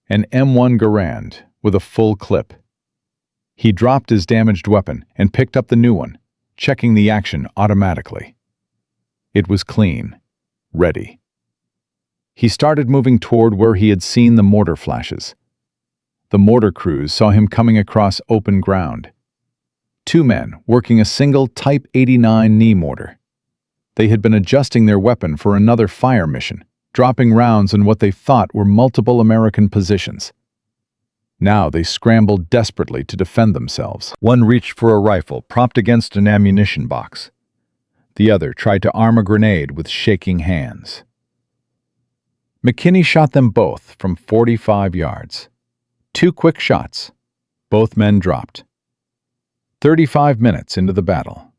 an M1 Garand with a full clip. He dropped his damaged weapon and picked up the new one, checking the action automatically. It was clean, ready. He started moving toward where he had seen the mortar flashes. The mortar crews saw him coming across open ground. 2 men working a single Type 89 knee mortar. They had been adjusting their weapon for another fire mission, dropping rounds in what they thought were multiple American positions. Now they scrambled desperately to defend themselves. One reached for a rifle propped against an ammunition box. The other tried to arm a grenade with shaking hands. McKinney shot them both from 45 yards. 2 quick shots. Both men dropped. 35 minutes into the battle,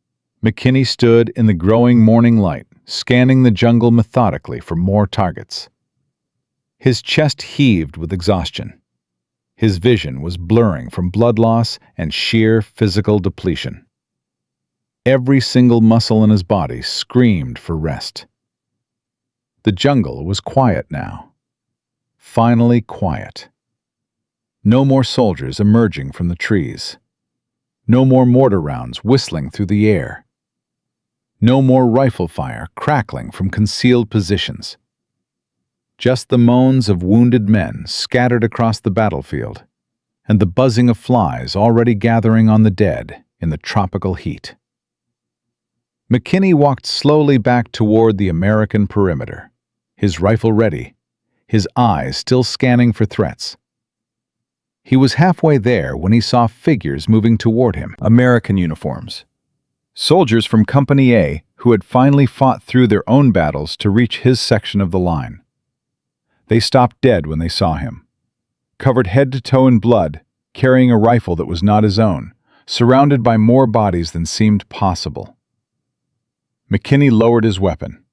McKinney stood in the growing morning light, scanning the jungle methodically for more targets. His chest heaved with exhaustion. His vision was blurring from blood loss and sheer physical depletion. Every single muscle in his body screamed for rest. The jungle was quiet now. Finally quiet. No more soldiers emerging from the trees. No more mortar rounds whistling through the air. No more rifle fire crackling from concealed positions. Just the moans of wounded men scattered across the battlefield, and the buzzing of flies already gathering on the dead in the tropical heat. McKinney walked slowly back toward the American perimeter, his rifle ready, his eyes still scanning for threats. He was halfway there when he saw figures moving toward him. American uniforms. Soldiers from Company A who had finally fought through their own battles to reach his section of the line. They stopped dead when they saw him. Covered head to toe in blood, carrying a rifle that was not his own, surrounded by more bodies than seemed possible. McKinney lowered his weapon.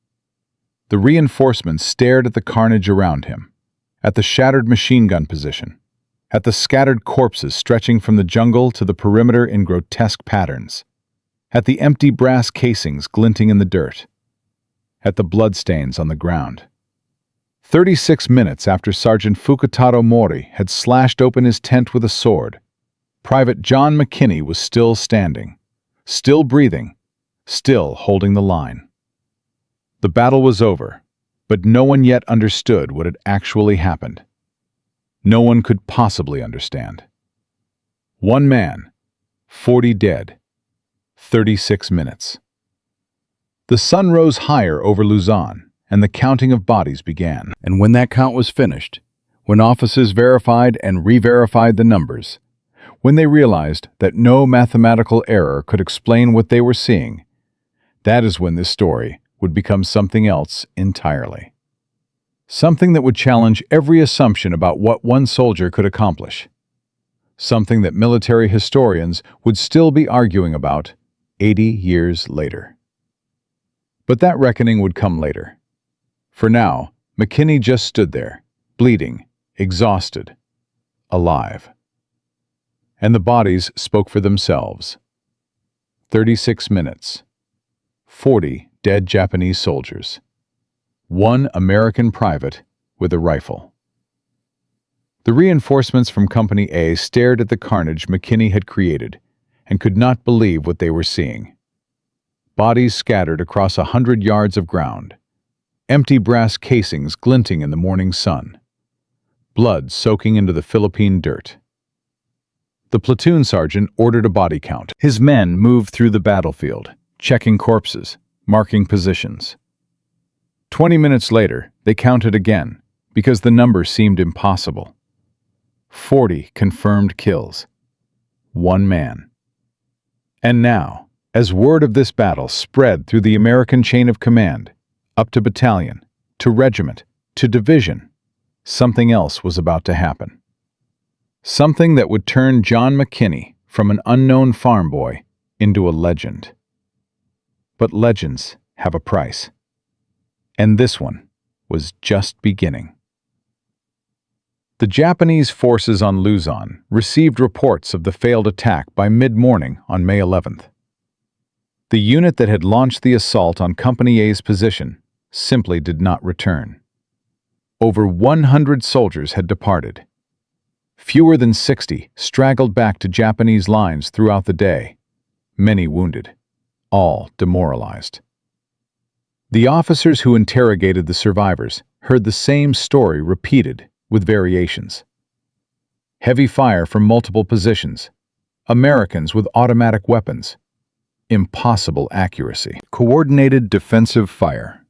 The reinforcements stared at the carnage around him, at the shattered machine gun position, at the scattered corpses stretching from the jungle to the perimeter in grotesque patterns, at the empty brass casings glinting in the dirt, at the bloodstains on the ground. 36 minutes after Sergeant Fukutaro Mori had slashed open his tent with a sword, Private John McKinney was still standing, still breathing, still holding the line. The battle was over, but no one yet understood what had actually happened. No one could possibly understand. One man, 40 dead, 36 minutes. The sun rose higher over Luzon, and the counting of bodies began. And when that count was finished, when officers verified and re-verified the numbers, when they realized that no mathematical error could explain what they were seeing, that is when this story would become something else entirely. Something that would challenge every assumption about what one soldier could accomplish. Something that military historians would still be arguing about 80 years later. But that reckoning would come later. For now, McKinney just stood there, bleeding, exhausted, alive. And the bodies spoke for themselves. 36 minutes. 40 dead Japanese soldiers. One American private with a rifle. The reinforcements from Company A stared at the carnage McKinney had created and could not believe what they were seeing. Bodies scattered across 100 yards of ground. Empty brass casings glinting in the morning sun. Blood soaking into the Philippine dirt. The platoon sergeant ordered a body count. His men moved through the battlefield, checking corpses, marking positions. 20 minutes later, they counted again, because the number seemed impossible. 40 confirmed kills. One man. And now, as word of this battle spread through the American chain of command, up to battalion, to regiment, to division, something else was about to happen. Something that would turn John McKinney from an unknown farm boy into a legend. But legends have a price. And this one was just beginning. The Japanese forces on Luzon received reports of the failed attack by mid-morning on May 11th. The unit that had launched the assault on Company A's position simply did not return. Over 100 soldiers had departed. Fewer than 60 straggled back to Japanese lines throughout the day, many wounded, all demoralized. The officers who interrogated the survivors heard the same story repeated with variations. Heavy fire from multiple positions, Americans with automatic weapons, impossible accuracy, coordinated defensive fire.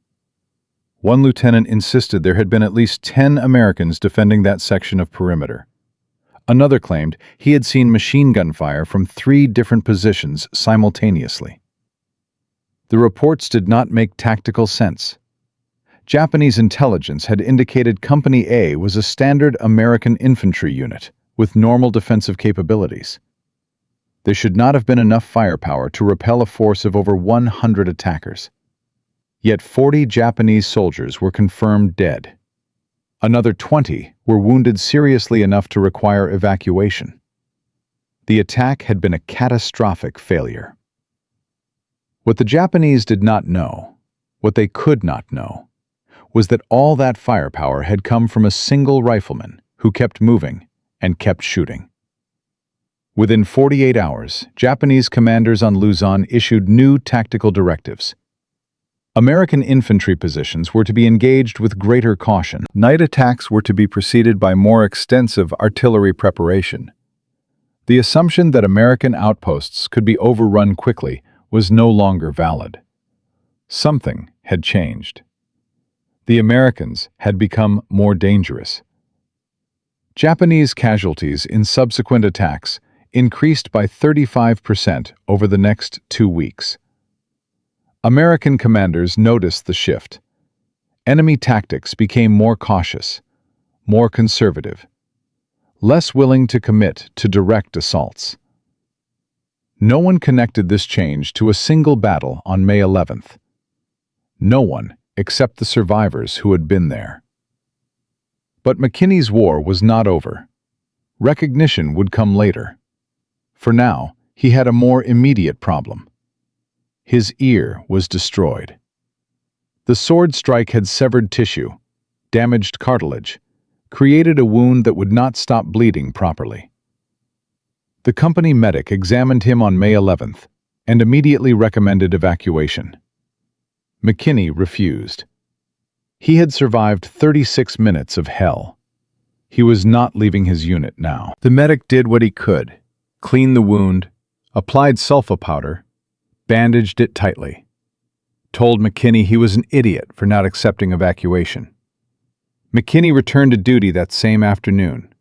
One lieutenant insisted there had been at least 10 Americans defending that section of perimeter. Another claimed he had seen machine gun fire from 3 different positions simultaneously. The reports did not make tactical sense. Japanese intelligence had indicated Company A was a standard American infantry unit with normal defensive capabilities. There should not have been enough firepower to repel a force of over 100 attackers. Yet 40 Japanese soldiers were confirmed dead. Another 20 were wounded seriously enough to require evacuation. The attack had been a catastrophic failure. What the Japanese did not know, what they could not know, was that all that firepower had come from a single rifleman who kept moving and kept shooting. Within 48 hours, Japanese commanders on Luzon issued new tactical directives. American infantry positions were to be engaged with greater caution. Night attacks were to be preceded by more extensive artillery preparation. The assumption that American outposts could be overrun quickly was no longer valid. Something had changed. The Americans had become more dangerous. Japanese casualties in subsequent attacks increased by 35% over the next 2 weeks. American commanders noticed the shift. Enemy tactics became more cautious, more conservative, less willing to commit to direct assaults. No one connected this change to a single battle on May 11th. No one except the survivors who had been there. But McKinney's war was not over. Recognition would come later. For now, he had a more immediate problem. His ear was destroyed. The sword strike had severed tissue, damaged cartilage, created a wound that would not stop bleeding properly. The company medic examined him on May 11th and immediately recommended evacuation. McKinney refused. He had survived 36 minutes of hell. He was not leaving his unit now. The medic did what he could, cleaned the wound, applied sulfa powder, bandaged it tightly, told McKinney he was an idiot for not accepting evacuation. McKinney returned to duty that same afternoon.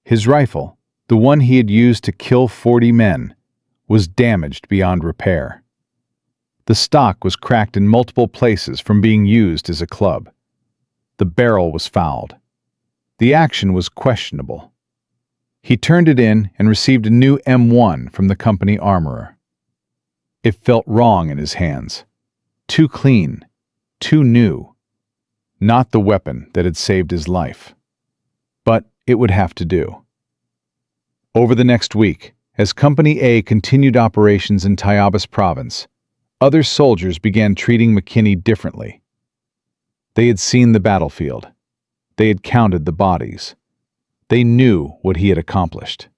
His rifle, the one he had used to kill 40 men, was damaged beyond repair. The stock was cracked in multiple places from being used as a club. The barrel was fouled. The action was questionable. He turned it in and received a new M1 from the company armorer. It felt wrong in his hands. Too clean, too new. Not the weapon that had saved his life. But it would have to do. Over the next week, as Company A continued operations in Tayabas Province, other soldiers began treating McKinney differently. They had seen the battlefield. They had counted the bodies. They knew what he had accomplished.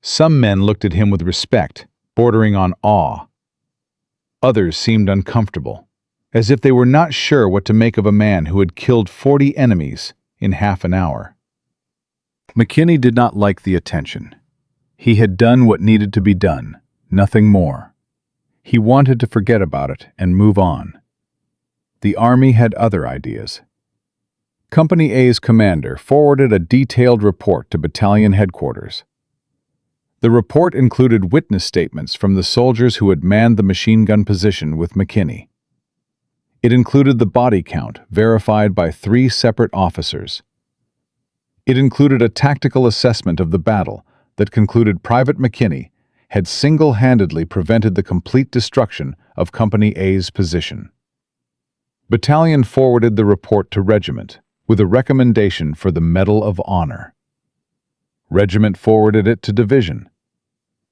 Some men looked at him with respect, bordering on awe. Others seemed uncomfortable, as if they were not sure what to make of a man who had killed 40 enemies in half an hour. McKinney did not like the attention. He had done what needed to be done, nothing more. He wanted to forget about it and move on. The Army had other ideas. Company A's commander forwarded a detailed report to battalion headquarters. The report included witness statements from the soldiers who had manned the machine gun position with McKinney. It included the body count verified by 3 separate officers. It included a tactical assessment of the battle that concluded Private McKinney had single-handedly prevented the complete destruction of Company A's position. Battalion forwarded the report to Regiment with a recommendation for the Medal of Honor. Regiment forwarded it to Division.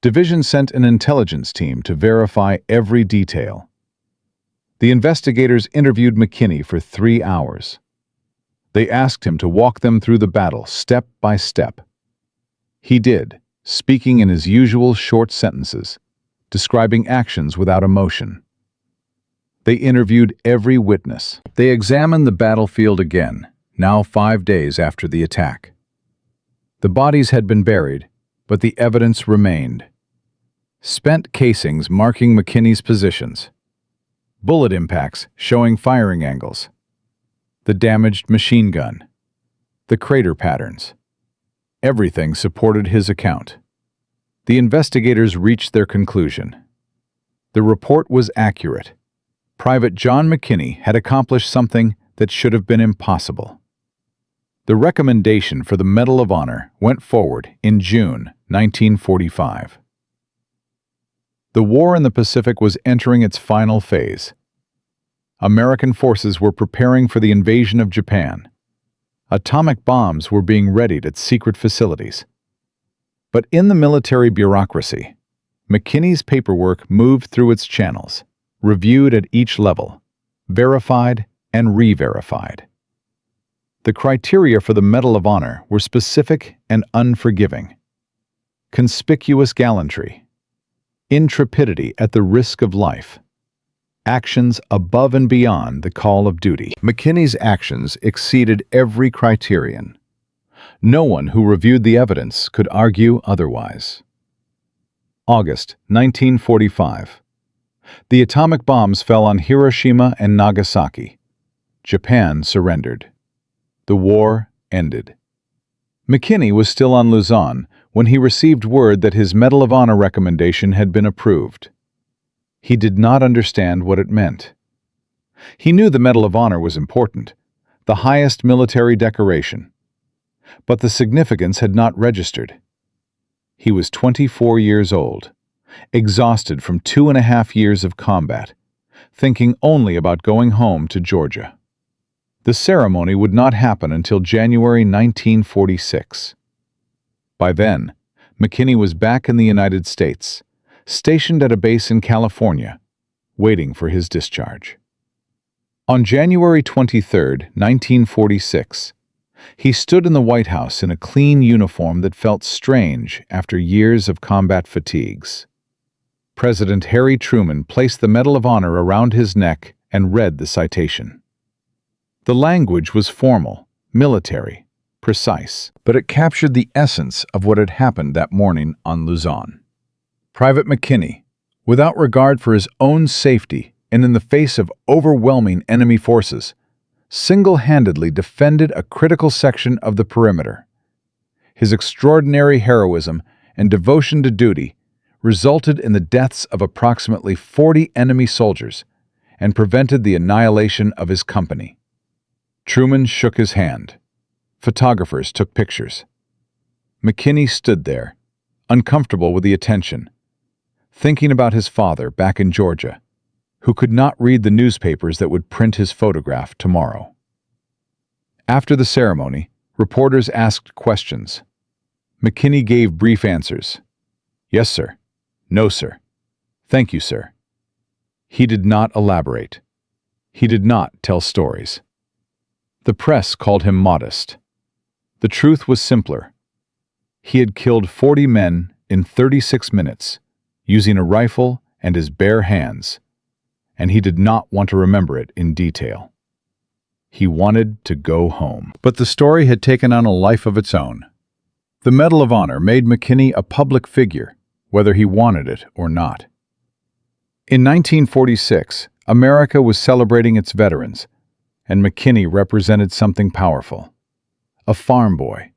Division sent an intelligence team to verify every detail. The investigators interviewed McKinney for 3 hours. They asked him to walk them through the battle step by step. He did, speaking in his usual short sentences, describing actions without emotion. They interviewed every witness. They examined the battlefield again, now 5 days after the attack. The bodies had been buried, but the evidence remained. Spent casings marking McKinney's positions. Bullet impacts showing firing angles. The damaged machine gun. The crater patterns. Everything supported his account. The investigators reached their conclusion. The report was accurate. Private John McKinney had accomplished something that should have been impossible. The recommendation for the Medal of Honor went forward in June 1945. The war in the Pacific was entering its final phase. American forces were preparing for the invasion of Japan. Atomic bombs were being readied at secret facilities. But in the military bureaucracy, McKinney's paperwork moved through its channels, reviewed at each level, verified and re-verified. The criteria for the Medal of Honor were specific and unforgiving. Conspicuous gallantry, intrepidity at the risk of life, actions above and beyond the call of duty. McKinney's actions exceeded every criterion. No one who reviewed the evidence could argue otherwise. August 1945. The atomic bombs fell on Hiroshima and Nagasaki. Japan surrendered. The war ended. McKinney was still on Luzon when he received word that his Medal of Honor recommendation had been approved. He did not understand what it meant. He knew the Medal of Honor was important, the highest military decoration, but the significance had not registered. He was 24 years old, exhausted from 2.5 years of combat, thinking only about going home to Georgia. The ceremony would not happen until January 1946. By then, McKinney was back in the United States, stationed at a base in California, waiting for his discharge. On January 23, 1946, he stood in the White House in a clean uniform that felt strange after years of combat fatigues. President Harry Truman placed the Medal of Honor around his neck and read the citation. The language was formal, military, precise, but it captured the essence of what had happened that morning on Luzon. Private McKinney, without regard for his own safety and in the face of overwhelming enemy forces, single-handedly defended a critical section of the perimeter. His extraordinary heroism and devotion to duty resulted in the deaths of approximately 40 enemy soldiers and prevented the annihilation of his company. Truman shook his hand. Photographers took pictures. McKinney stood there, uncomfortable with the attention, thinking about his father back in Georgia, who could not read the newspapers that would print his photograph tomorrow. After the ceremony, reporters asked questions. McKinney gave brief answers. Yes, sir. No, sir. Thank you, sir. He did not elaborate. He did not tell stories. The press called him modest. The truth was simpler. He had killed 40 men in 36 minutes, using a rifle and his bare hands, and he did not want to remember it in detail. He wanted to go home. But the story had taken on a life of its own. The Medal of Honor made McKinney a public figure, whether he wanted it or not. In 1946, America was celebrating its veterans, and McKinney represented something powerful. A farm boy,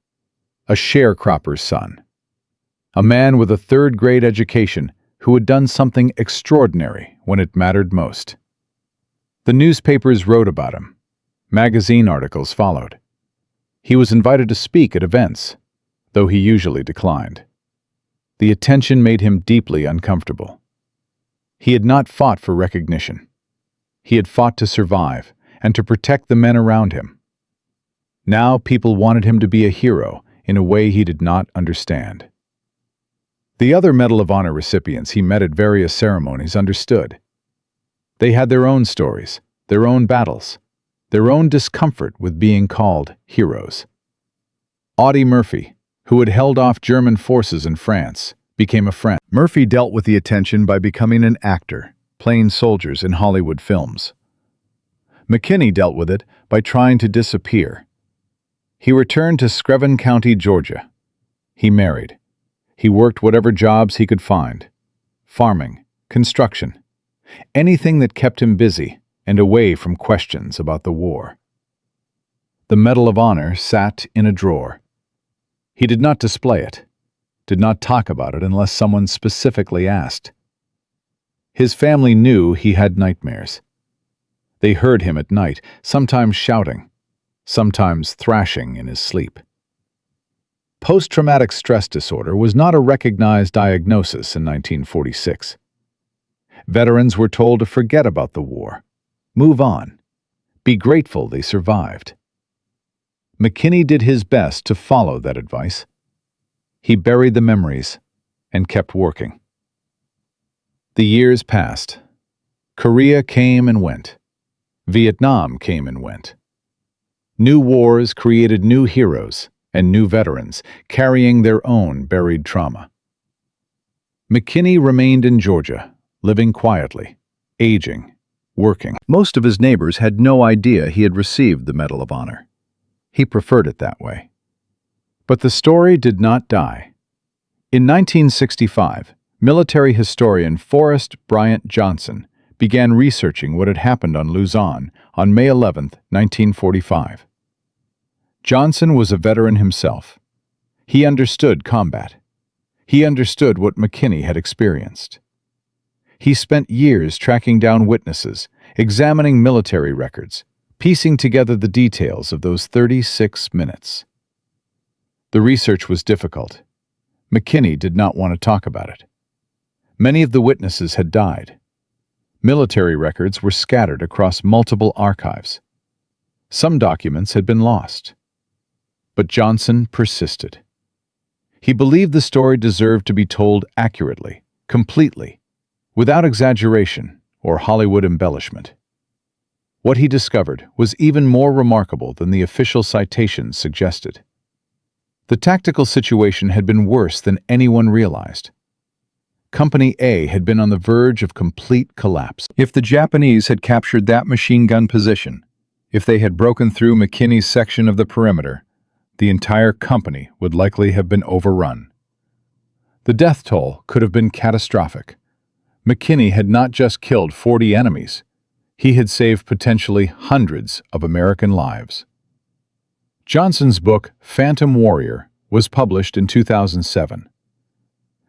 a sharecropper's son, a man with a third-grade education who had done something extraordinary when it mattered most. The newspapers wrote about him. Magazine articles followed. He was invited to speak at events, though he usually declined. The attention made him deeply uncomfortable. He had not fought for recognition. He had fought to survive and to protect the men around him. Now people wanted him to be a hero in a way he did not understand. The other Medal of Honor recipients he met at various ceremonies understood. They had their own stories, their own battles, their own discomfort with being called heroes. Audie Murphy, who had held off German forces in France, became a friend. Murphy dealt with the attention by becoming an actor, playing soldiers in Hollywood films. McKinney dealt with it by trying to disappear. He returned to Screven County, Georgia. He married. He worked whatever jobs he could find. Farming, construction, anything that kept him busy and away from questions about the war. The Medal of Honor sat in a drawer. He did not display it, did not talk about it unless someone specifically asked. His family knew he had nightmares. They heard him at night, sometimes shouting, sometimes thrashing in his sleep. Post-traumatic stress disorder was not a recognized diagnosis in 1946. Veterans were told to forget about the war, move on, be grateful they survived. McKinney did his best to follow that advice. He buried the memories and kept working. The years passed. Korea came and went. Vietnam came and went. New wars created new heroes and new veterans, carrying their own buried trauma. McKinney remained in Georgia, living quietly, aging, working. Most of his neighbors had no idea he had received the Medal of Honor. He preferred it that way. But the story did not die. In 1965, Military historian Forrest Bryant Johnson began researching what had happened on Luzon on May 11, 1945. Johnson was a veteran himself. He understood combat. He understood what McKinney had experienced. He spent years tracking down witnesses, examining military records, piecing together the details of those 36 minutes. The research was difficult. McKinney did not want to talk about it. Many of the witnesses had died. Military records were scattered across multiple archives. Some documents had been lost. But Johnson persisted. He believed the story deserved to be told accurately, completely, without exaggeration or Hollywood embellishment. What he discovered was even more remarkable than the official citations suggested. The tactical situation had been worse than anyone realized. Company A had been on the verge of complete collapse. If the Japanese had captured that machine gun position, if they had broken through McKinney's section of the perimeter, the entire company would likely have been overrun. The death toll could have been catastrophic. McKinney had not just killed 40 enemies, he had saved potentially hundreds of American lives. Johnson's book, Phantom Warrior, was published in 2007.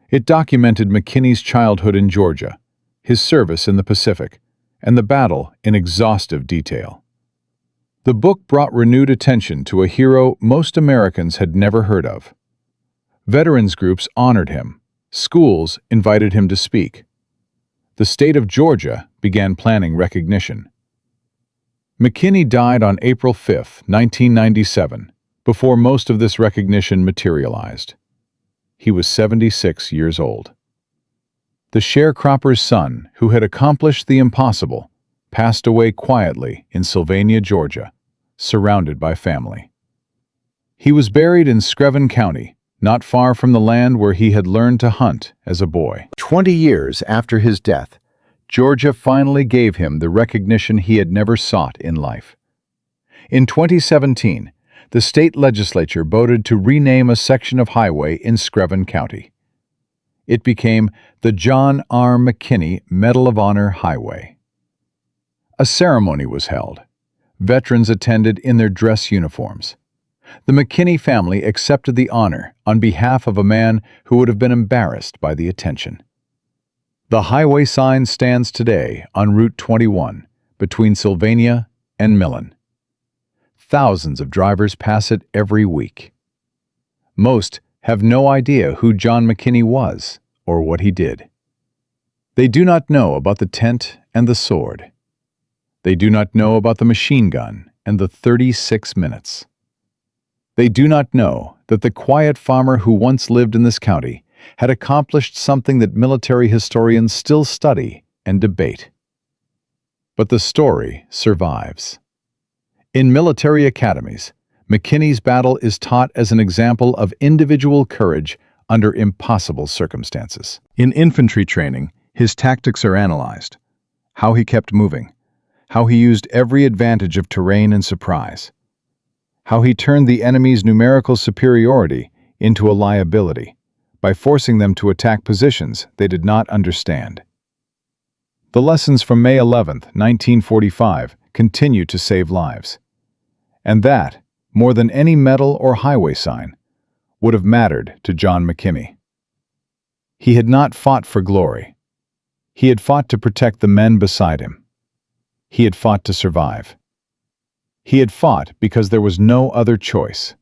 It documented McKinney's childhood in Georgia, his service in the Pacific, and the battle in exhaustive detail. The book brought renewed attention to a hero most Americans had never heard of. Veterans groups honored him. Schools invited him to speak. The state of Georgia began planning recognition. McKinney died on April 5, 1997, before most of this recognition materialized. He was 76 years old. The sharecropper's son, who had accomplished the impossible, passed away quietly in Sylvania, Georgia, surrounded by family. He was buried in Screven County, not far from the land where he had learned to hunt as a boy. 20 years after his death, Georgia finally gave him the recognition he had never sought in life. In 2017, the state legislature voted to rename a section of highway in Screven County. It became the John R. McKinney Medal of Honor Highway. A ceremony was held. Veterans attended in their dress uniforms. The McKinney family accepted the honor on behalf of a man who would have been embarrassed by the attention. The highway sign stands today on Route 21 between Sylvania and Millen. Thousands of drivers pass it every week. Most have no idea who John McKinney was or what he did. They do not know about the tent and the sword. They do not know about the machine gun and the 36 minutes. They do not know that the quiet farmer who once lived in this county had accomplished something that military historians still study and debate. But the story survives. In military academies, McKinney's battle is taught as an example of individual courage under impossible circumstances. In infantry training, his tactics are analyzed. How he kept moving. How he used every advantage of terrain and surprise. How he turned the enemy's numerical superiority into a liability by forcing them to attack positions they did not understand. The lessons from May 11, 1945, continue to save lives. And that, more than any medal or highway sign, would have mattered to John McKinney. He had not fought for glory. He had fought to protect the men beside him. He had fought to survive. He had fought because there was no other choice.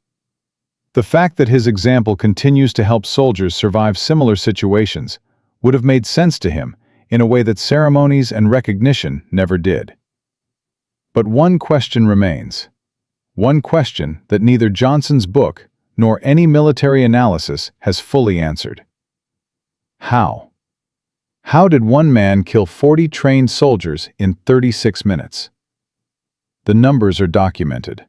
The fact that his example continues to help soldiers survive similar situations would have made sense to him in a way that ceremonies and recognition never did. But one question remains. One question that neither Johnson's book nor any military analysis has fully answered. How? How did one man kill 40 trained soldiers in 36 minutes? The numbers are documented.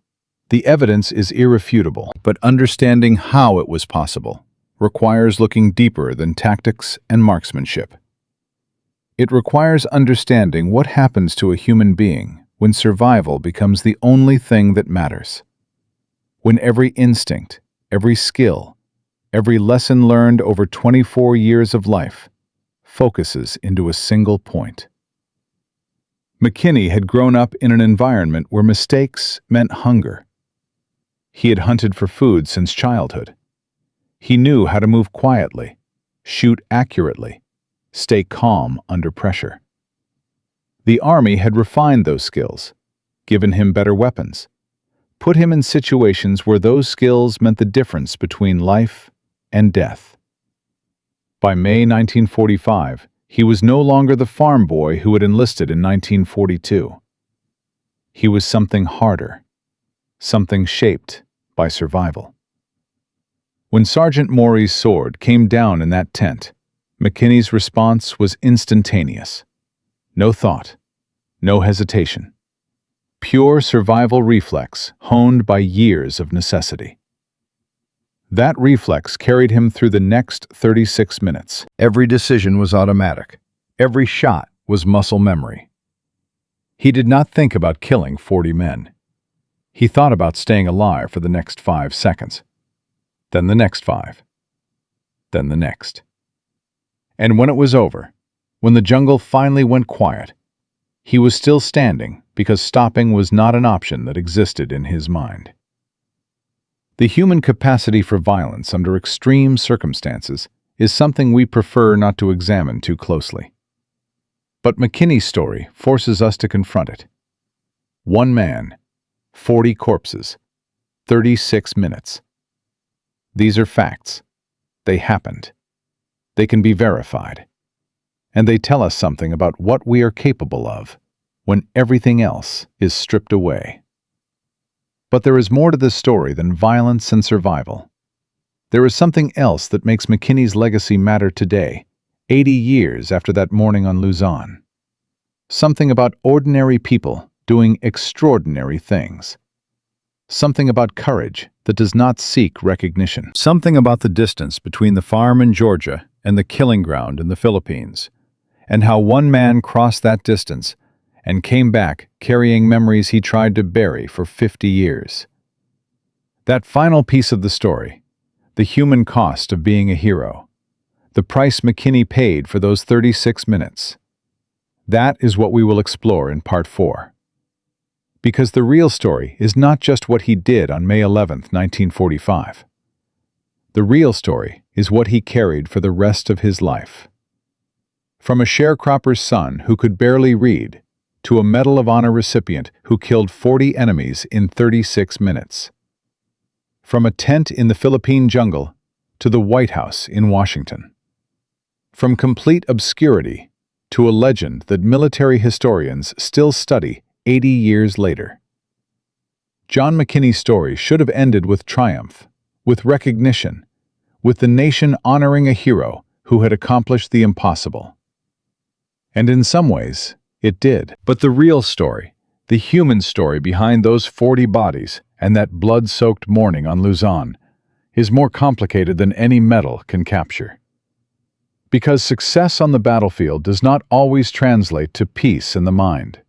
The evidence is irrefutable. But understanding how it was possible requires looking deeper than tactics and marksmanship. It requires understanding what happens to a human being when survival becomes the only thing that matters. When every instinct, every skill, every lesson learned over 24 years of life focuses into a single point. McKinney had grown up in an environment where mistakes meant hunger. He had hunted for food since childhood. He knew how to move quietly, shoot accurately, stay calm under pressure. The Army had refined those skills, given him better weapons, put him in situations where those skills meant the difference between life and death. By May 1945, he was no longer the farm boy who had enlisted in 1942. He was something harder, something shaped by survival. When Sergeant Maury's sword came down in that tent, McKinney's response was instantaneous. No thought, no hesitation. Pure survival reflex honed by years of necessity. That reflex carried him through the next 36 minutes. Every decision was automatic. Every shot was muscle memory. He did not think about killing 40 men. He thought about staying alive for the next 5 seconds. Then the next 5. Then the next. And when it was over, when the jungle finally went quiet, he was still standing because stopping was not an option that existed in his mind. The human capacity for violence under extreme circumstances is something we prefer not to examine too closely. But McKinney's story forces us to confront it. 1 man, 40 corpses, 36 minutes. These are facts. They happened. They can be verified. And they tell us something about what we are capable of when everything else is stripped away. But there is more to this story than violence and survival. There is something else that makes McKinney's legacy matter today, 80 years after that morning on Luzon. Something about ordinary people doing extraordinary things. Something about courage that does not seek recognition. Something about the distance between the farm in Georgia and the killing ground in the Philippines, and how 1 man crossed that distance and came back carrying memories he tried to bury for 50 years. That final piece of the story, the human cost of being a hero, the price McKinney paid for those 36 minutes, that is what we will explore in Part 4. Because the real story is not just what he did on May 11, 1945. The real story is what he carried for the rest of his life. From a sharecropper's son who could barely read, to a Medal of Honor recipient who killed 40 enemies in 36 minutes. From a tent in the Philippine jungle to the White House in Washington. From complete obscurity to a legend that military historians still study 80 years later. John McKinney's story should have ended with triumph, with recognition, with the nation honoring a hero who had accomplished the impossible. And in some ways, it did. But the real story, the human story behind those 40 bodies and that blood-soaked morning on Luzon, is more complicated than any medal can capture. Because success on the battlefield does not always translate to peace in the mind.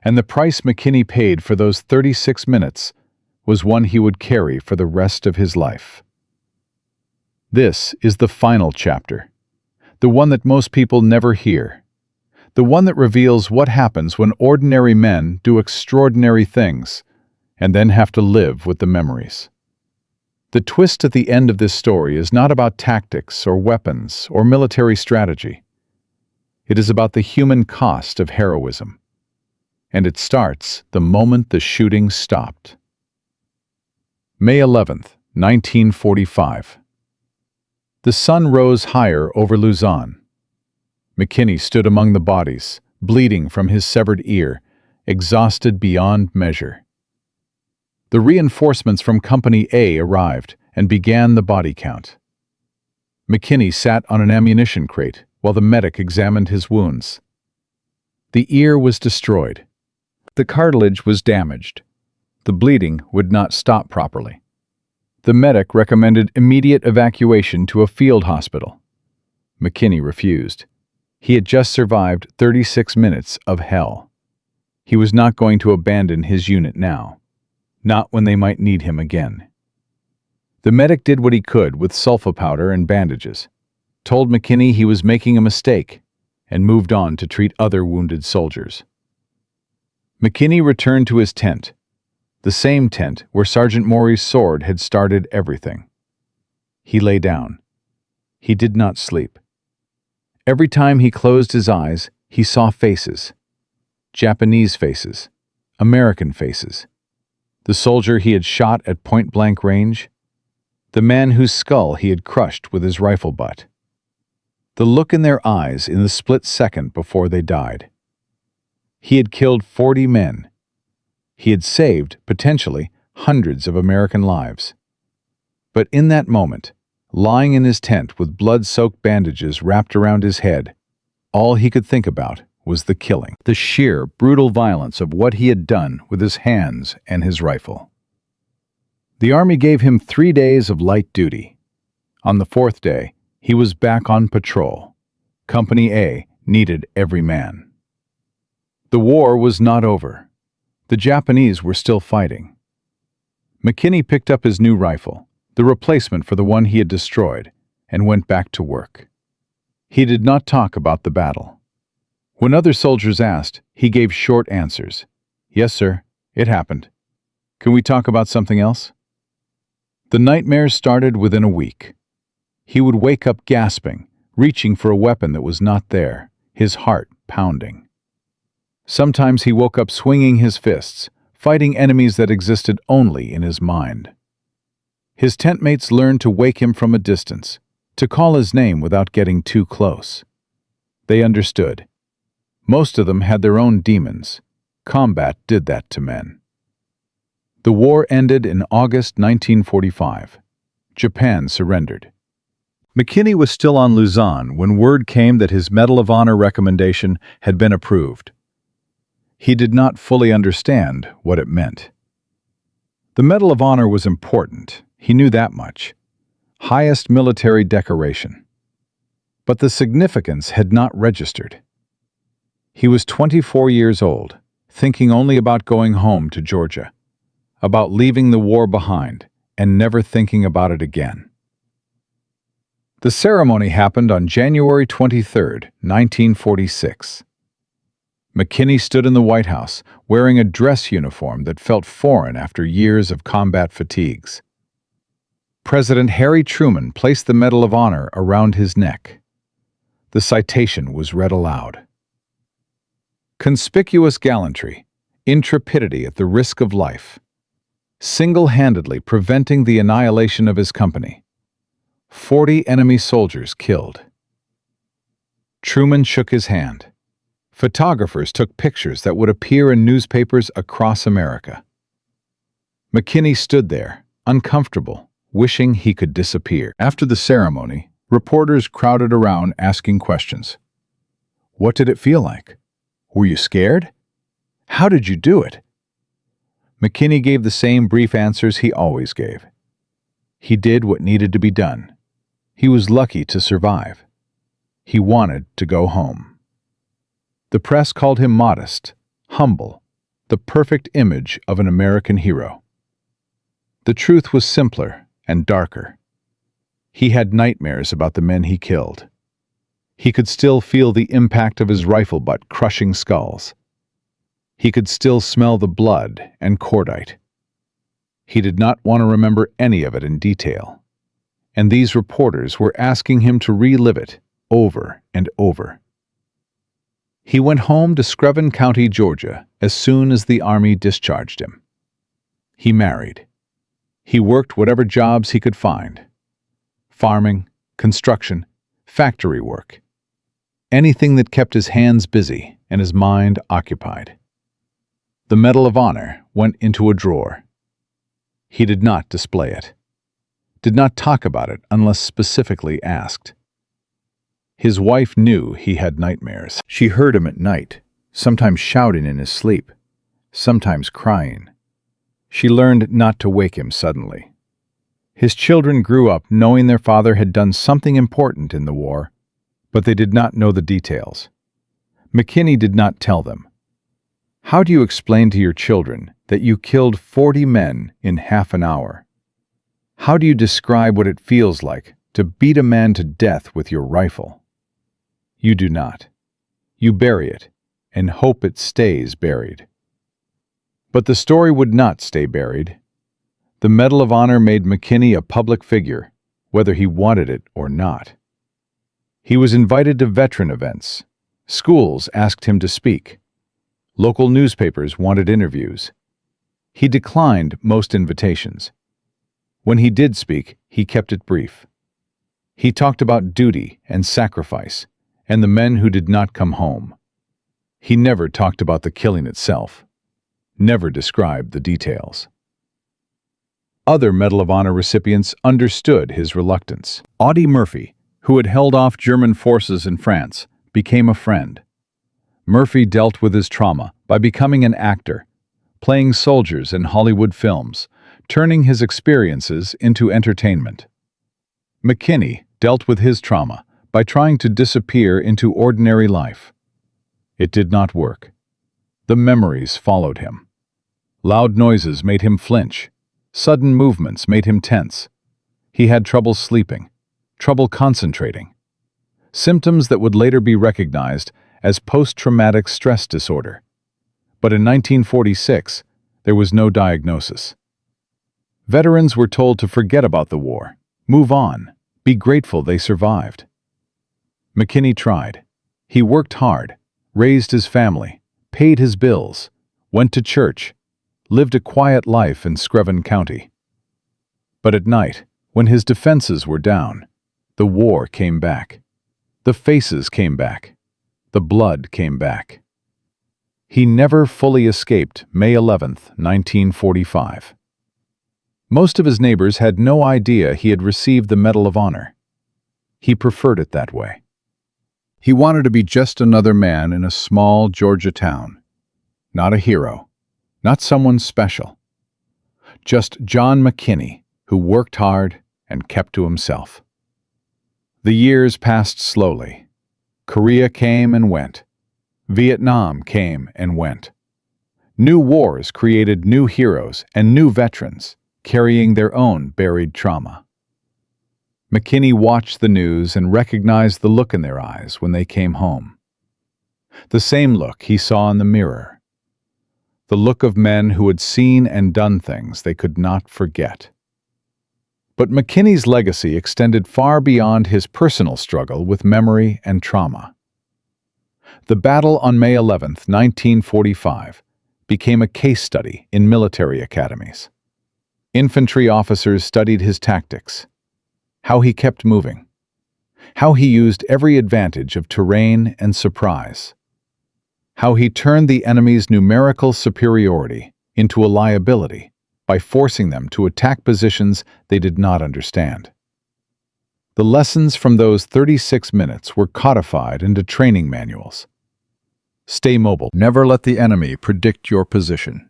And the price McKinney paid for those 36 minutes was one he would carry for the rest of his life. This is the final chapter, the one that most people never hear. The one that reveals what happens when ordinary men do extraordinary things and then have to live with the memories. The twist at the end of this story is not about tactics or weapons or military strategy. It is about the human cost of heroism. And it starts the moment the shooting stopped. May 11th, 1945. The sun rose higher over Luzon. McKinney stood among the bodies, bleeding from his severed ear, exhausted beyond measure. The reinforcements from Company A arrived and began the body count. McKinney sat on an ammunition crate while the medic examined his wounds. The ear was destroyed. The cartilage was damaged. The bleeding would not stop properly. The medic recommended immediate evacuation to a field hospital. McKinney refused. He had just survived 36 minutes of hell. He was not going to abandon his unit now, not when they might need him again. The medic did what he could with sulfa powder and bandages. told McKinney he was making a mistake, and moved on to treat other wounded soldiers. McKinney returned to his tent, the same tent where Sergeant Maury's sword had started everything. He lay down. He did not sleep. Every time he closed his eyes, he saw faces. Japanese faces, American faces. The soldier he had shot at point-blank range, the man whose skull he had crushed with his rifle butt. The look in their eyes in the split second before they died. He had killed 40 men. He had saved, potentially, hundreds of American lives. But in that moment, lying in his tent with blood-soaked bandages wrapped around his head, all he could think about was the killing, the sheer, brutal violence of what he had done with his hands and his rifle. The Army gave him 3 days of light duty. On the 4th day, he was back on patrol. Company A needed every man. The war was not over. The Japanese were still fighting. McKinney picked up his new rifle, the replacement for the one he had destroyed, and went back to work. He did not talk about the battle. When other soldiers asked, he gave short answers. "Yes, sir, it happened. Can we talk about something else?" The nightmares started within a week. He would wake up gasping, reaching for a weapon that was not there, his heart pounding. Sometimes he woke up swinging his fists, fighting enemies that existed only in his mind. His tent mates learned to wake him from a distance, to call his name without getting too close. They understood. Most of them had their own demons. Combat did that to men. The war ended in August 1945. Japan surrendered. McKinney was still on Luzon when word came that his Medal of Honor recommendation had been approved. He did not fully understand what it meant. The Medal of Honor was important, he knew that much. Highest military decoration. But the significance had not registered. He was 24 years old, thinking only about going home to Georgia, about leaving the war behind and never thinking about it again. The ceremony happened on January 23, 1946. McKinney stood in the White House, wearing a dress uniform that felt foreign after years of combat fatigues. President Harry Truman placed the Medal of Honor around his neck. The citation was read aloud. Conspicuous gallantry, intrepidity at the risk of life, single-handedly preventing the annihilation of his company. 40 enemy soldiers killed. Truman shook his hand. Photographers took pictures that would appear in newspapers across America. McKinney stood there, uncomfortable, wishing he could disappear. After the ceremony, reporters crowded around asking questions. What did it feel like? Were you scared? How did you do it? McKinney gave the same brief answers he always gave. He did what needed to be done. He was lucky to survive. He wanted to go home. The press called him modest, humble, the perfect image of an American hero. The truth was simpler and darker. He had nightmares about the men he killed. He could still feel the impact of his rifle butt crushing skulls. He could still smell the blood and cordite. He did not want to remember any of it in detail. And these reporters were asking him to relive it over and over. He went home to Screven County, Georgia, as soon as the Army discharged him. He married. He worked whatever jobs he could find. Farming, construction, factory work. Anything that kept his hands busy and his mind occupied. The Medal of Honor went into a drawer. He did not display it. Did not talk about it unless specifically asked. His wife knew he had nightmares. She heard him at night, sometimes shouting in his sleep, sometimes crying. She learned not to wake him suddenly. His children grew up knowing their father had done something important in the war, but they did not know the details. McKinney did not tell them. How do you explain to your children that you killed 40 men in half an hour? How do you describe what it feels like to beat a man to death with your rifle. You do not. You bury it and hope it stays buried. But the story would not stay buried. The Medal of Honor made McKinney a public figure, whether he wanted it or not. He was invited to veteran events. Schools asked him to speak. Local newspapers wanted interviews. He declined most invitations. When he did speak, he kept it brief. He talked about duty and sacrifice, and the men who did not come home. He never talked about the killing itself, never described the details. Other Medal of Honor recipients understood his reluctance. Audie Murphy, who had held off German forces in France, became a friend. Murphy dealt with his trauma by becoming an actor, playing soldiers in Hollywood films, turning his experiences into entertainment. McKinney dealt with his trauma by trying to disappear into ordinary life. It did not work. The memories followed him. Loud noises made him flinch. Sudden movements made him tense. He had trouble sleeping, trouble concentrating. Symptoms that would later be recognized as post-traumatic stress disorder. But in 1946, there was no diagnosis. Veterans were told to forget about the war, move on, be grateful they survived. McKinney tried. He worked hard, raised his family, paid his bills, went to church, lived a quiet life in Screven County. But at night, when his defenses were down, the war came back. The faces came back. The blood came back. He never fully escaped May 11th, 1945. Most of his neighbors had no idea he had received the Medal of Honor. He preferred it that way. He wanted to be just another man in a small Georgia town. Not a hero, not someone special. Just John McKinney, who worked hard and kept to himself. The years passed slowly. Korea came and went. Vietnam came and went. New wars created new heroes and new veterans, carrying their own buried trauma. McKinney watched the news and recognized the look in their eyes when they came home. The same look he saw in the mirror. The look of men who had seen and done things they could not forget. But McKinney's legacy extended far beyond his personal struggle with memory and trauma. The battle on May 11, 1945, became a case study in military academies. Infantry officers studied his tactics, how he kept moving, how he used every advantage of terrain and surprise, how he turned the enemy's numerical superiority into a liability by forcing them to attack positions they did not understand. The lessons from those 36 minutes were codified into training manuals. Stay mobile. Never let the enemy predict your position.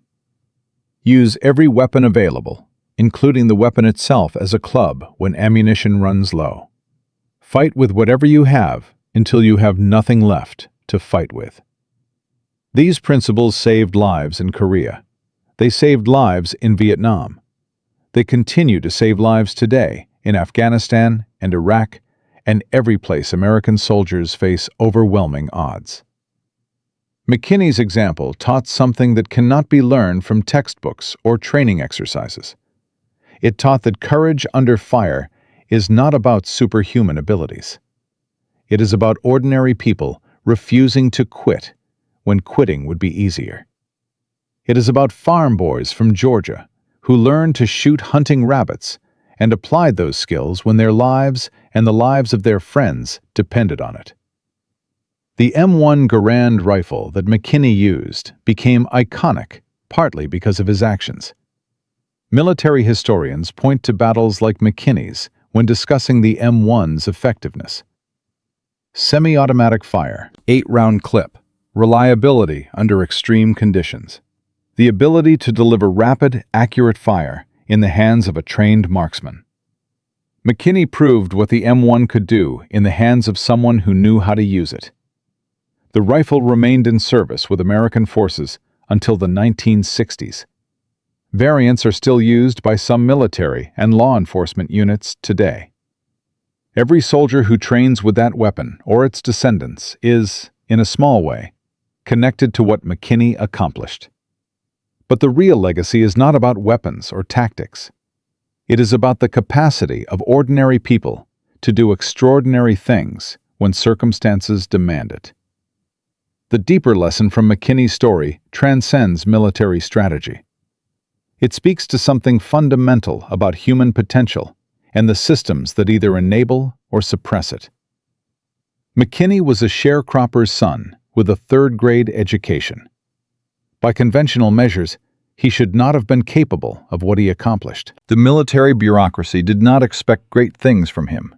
Use every weapon available, including the weapon itself as a club when ammunition runs low. Fight with whatever you have until you have nothing left to fight with. These principles saved lives in Korea. They saved lives in Vietnam. They continue to save lives today in Afghanistan and Iraq and every place American soldiers face overwhelming odds. McKinney's example taught something that cannot be learned from textbooks or training exercises. It taught that courage under fire is not about superhuman abilities. It is about ordinary people refusing to quit when quitting would be easier. It is about farm boys from Georgia who learned to shoot hunting rabbits and applied those skills when their lives and the lives of their friends depended on it. The M1 Garand rifle that McKinney used became iconic partly because of his actions. Military historians point to battles like McKinney's when discussing the M1's effectiveness. Semi-automatic fire, 8-round clip, reliability under extreme conditions, the ability to deliver rapid, accurate fire in the hands of a trained marksman. McKinney proved what the M1 could do in the hands of someone who knew how to use it. The rifle remained in service with American forces until the 1960s. Variants are still used by some military and law enforcement units today. Every soldier who trains with that weapon or its descendants is, in a small way, connected to what McKinney accomplished. But the real legacy is not about weapons or tactics. It is about the capacity of ordinary people to do extraordinary things when circumstances demand it. The deeper lesson from McKinney's story transcends military strategy. It speaks to something fundamental about human potential and the systems that either enable or suppress it. McKinney was a sharecropper's son with a third-grade education. By conventional measures, he should not have been capable of what he accomplished. The military bureaucracy did not expect great things from him.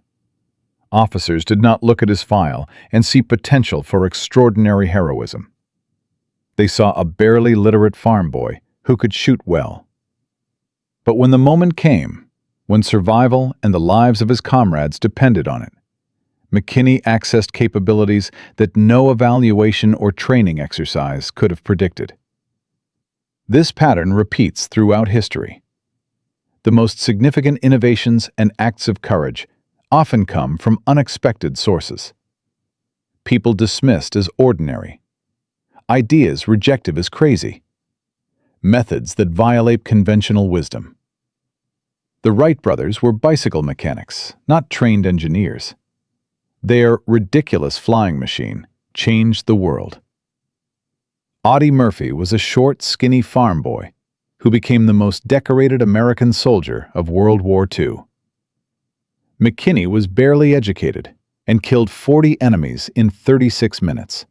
Officers did not look at his file and see potential for extraordinary heroism. They saw a barely literate farm boy who could shoot well. But when the moment came, when survival and the lives of his comrades depended on it, McKinney accessed capabilities that no evaluation or training exercise could have predicted. This pattern repeats throughout history. The most significant innovations and acts of courage often come from unexpected sources. People dismissed as ordinary. Ideas rejected as crazy. Methods that violate conventional wisdom. The Wright brothers were bicycle mechanics, not trained engineers. Their ridiculous flying machine changed the world. Audie Murphy was a short, skinny farm boy who became the most decorated American soldier of World War II. McKinney was barely educated and killed 40 enemies in 36 minutes.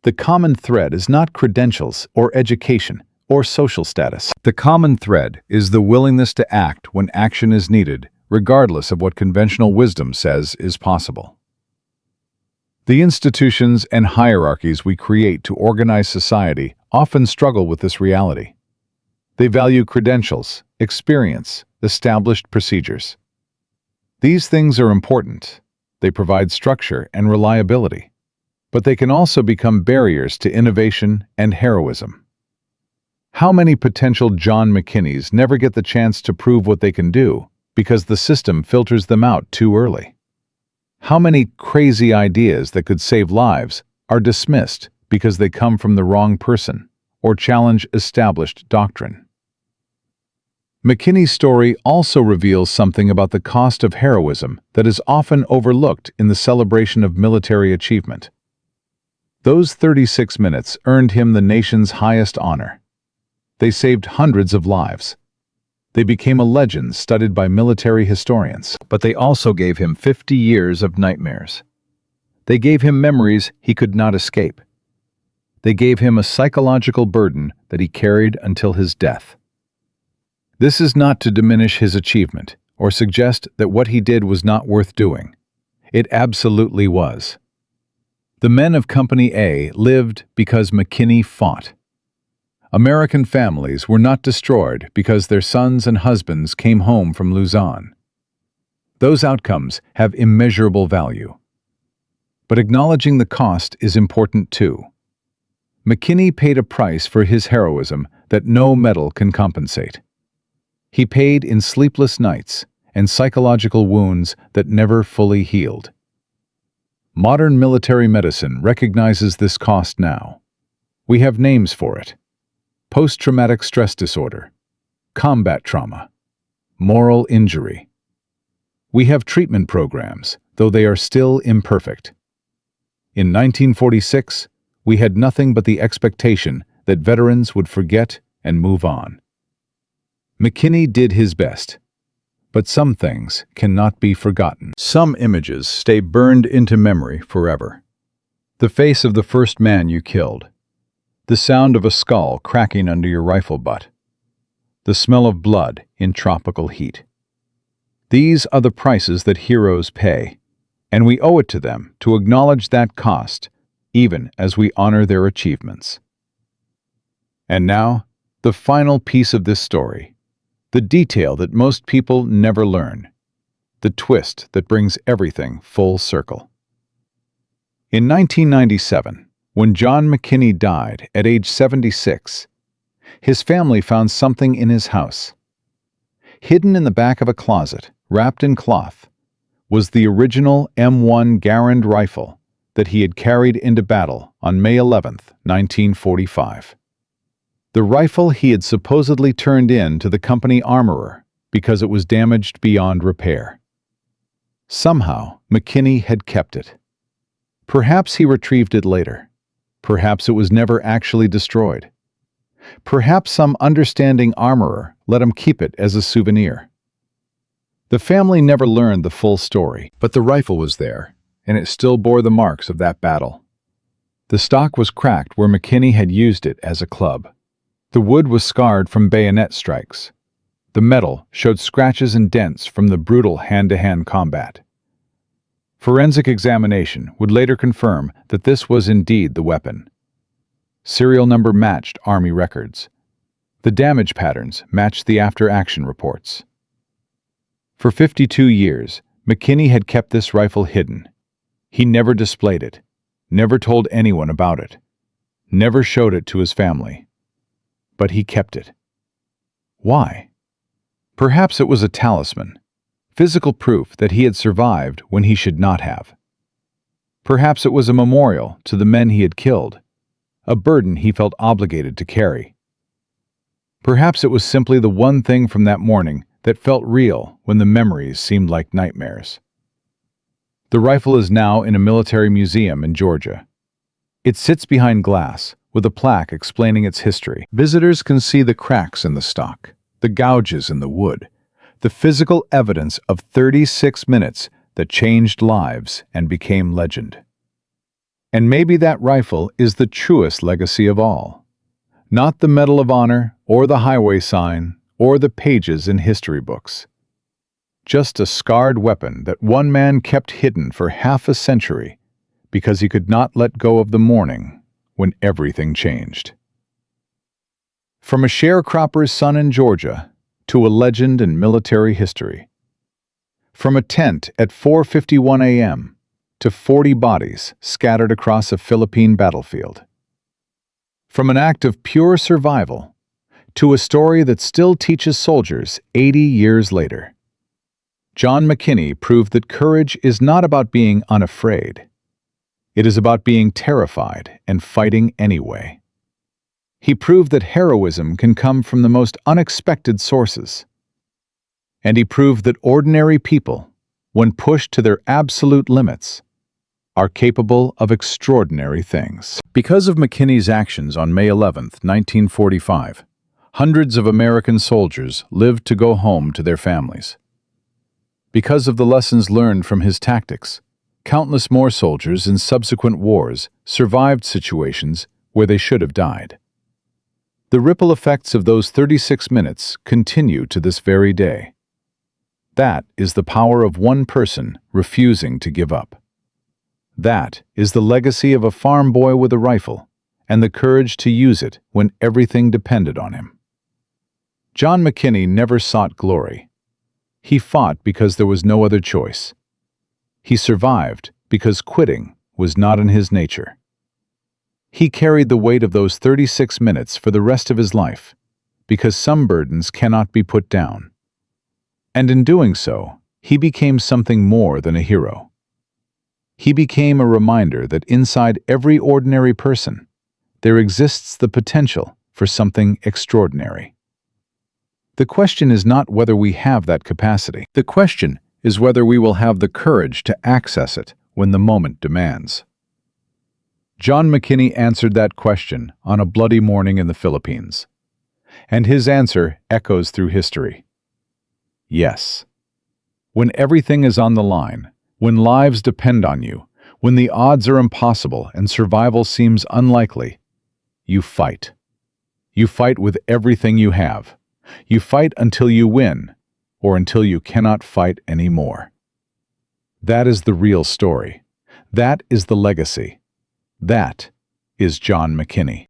The common thread is not credentials or education or social status. The common thread is the willingness to act when action is needed, regardless of what conventional wisdom says is possible. The institutions and hierarchies we create to organize society often struggle with this reality. They value credentials, experience, established procedures. These things are important. They provide structure and reliability, but they can also become barriers to innovation and heroism. How many potential John McKinneys never get the chance to prove what they can do because the system filters them out too early? How many crazy ideas that could save lives are dismissed because they come from the wrong person or challenge established doctrine? McKinney's story also reveals something about the cost of heroism that is often overlooked in the celebration of military achievement. Those 36 minutes earned him the nation's highest honor. They saved hundreds of lives. They became a legend studied by military historians, but they also gave him 50 years of nightmares. They gave him memories he could not escape. They gave him a psychological burden that he carried until his death. This is not to diminish his achievement or suggest that what he did was not worth doing. It absolutely was. The men of Company A lived because McKinney fought. American families were not destroyed because their sons and husbands came home from Luzon. Those outcomes have immeasurable value. But acknowledging the cost is important too. McKinney paid a price for his heroism that no medal can compensate. He paid in sleepless nights and psychological wounds that never fully healed. Modern military medicine recognizes this cost now. We have names for it: post-traumatic stress disorder, combat trauma, moral injury. We have treatment programs, though they are still imperfect. In 1946, we had nothing but the expectation that veterans would forget and move on. McKinney did his best, but some things cannot be forgotten. Some images stay burned into memory forever. The face of the first man you killed, the sound of a skull cracking under your rifle butt, the smell of blood in tropical heat. These are the prices that heroes pay, and we owe it to them to acknowledge that cost, even as we honor their achievements. And now, the final piece of this story, the detail that most people never learn, the twist that brings everything full circle. In 1997, when John McKinney died at age 76, his family found something in his house. Hidden in the back of a closet, wrapped in cloth, was the original M1 Garand rifle that he had carried into battle on May 11, 1945. The rifle he had supposedly turned in to the company armorer because it was damaged beyond repair. Somehow, McKinney had kept it. Perhaps he retrieved it later. Perhaps it was never actually destroyed. Perhaps some understanding armorer let him keep it as a souvenir. The family never learned the full story, but the rifle was there, and it still bore the marks of that battle. The stock was cracked where McKinney had used it as a club. The wood was scarred from bayonet strikes. The metal showed scratches and dents from the brutal hand-to-hand combat. Forensic examination would later confirm that this was indeed the weapon. Serial number matched Army records. The damage patterns matched the after-action reports. For 52 years, McKinney had kept this rifle hidden. He never displayed it, never told anyone about it, never showed it to his family. But he kept it. Why? Perhaps it was a talisman, physical proof that he had survived when he should not have. Perhaps it was a memorial to the men he had killed, a burden he felt obligated to carry. Perhaps it was simply the one thing from that morning that felt real when the memories seemed like nightmares. The rifle is now in a military museum in Georgia. It sits behind glass, with a plaque explaining its history. Visitors can see the cracks in the stock, the gouges in the wood, the physical evidence of 36 minutes that changed lives and became legend. And maybe that rifle is the truest legacy of all. Not the Medal of Honor, or the highway sign, or the pages in history books. Just a scarred weapon that one man kept hidden for half a century because he could not let go of the morning when everything changed. From a sharecropper's son in Georgia to a legend in military history. From a tent at 4:51 a.m. to 40 bodies scattered across a Philippine battlefield. From an act of pure survival to a story that still teaches soldiers 80 years later. John McKinney proved that courage is not about being unafraid. It is about being terrified and fighting anyway. He proved that heroism can come from the most unexpected sources. And he proved that ordinary people, when pushed to their absolute limits, are capable of extraordinary things. Because of McKinney's actions on May 11, 1945, hundreds of American soldiers lived to go home to their families. Because of the lessons learned from his tactics, countless more soldiers in subsequent wars survived situations where they should have died. The ripple effects of those 36 minutes continue to this very day. That is the power of one person refusing to give up. That is the legacy of a farm boy with a rifle and the courage to use it when everything depended on him. John McKinney never sought glory. He fought because there was no other choice. He survived because quitting was not in his nature. He carried the weight of those 36 minutes for the rest of his life, because some burdens cannot be put down. And in doing so, he became something more than a hero. He became a reminder that inside every ordinary person, there exists the potential for something extraordinary. The question is not whether we have that capacity. The question is whether we will have the courage to access it when the moment demands. John McKinney answered that question on a bloody morning in the Philippines, and his answer echoes through history. Yes. When everything is on the line, when lives depend on you, when the odds are impossible and survival seems unlikely, you fight. You fight with everything you have. You fight until you win, or until you cannot fight anymore. That is the real story. That is the legacy. That is John McKinney.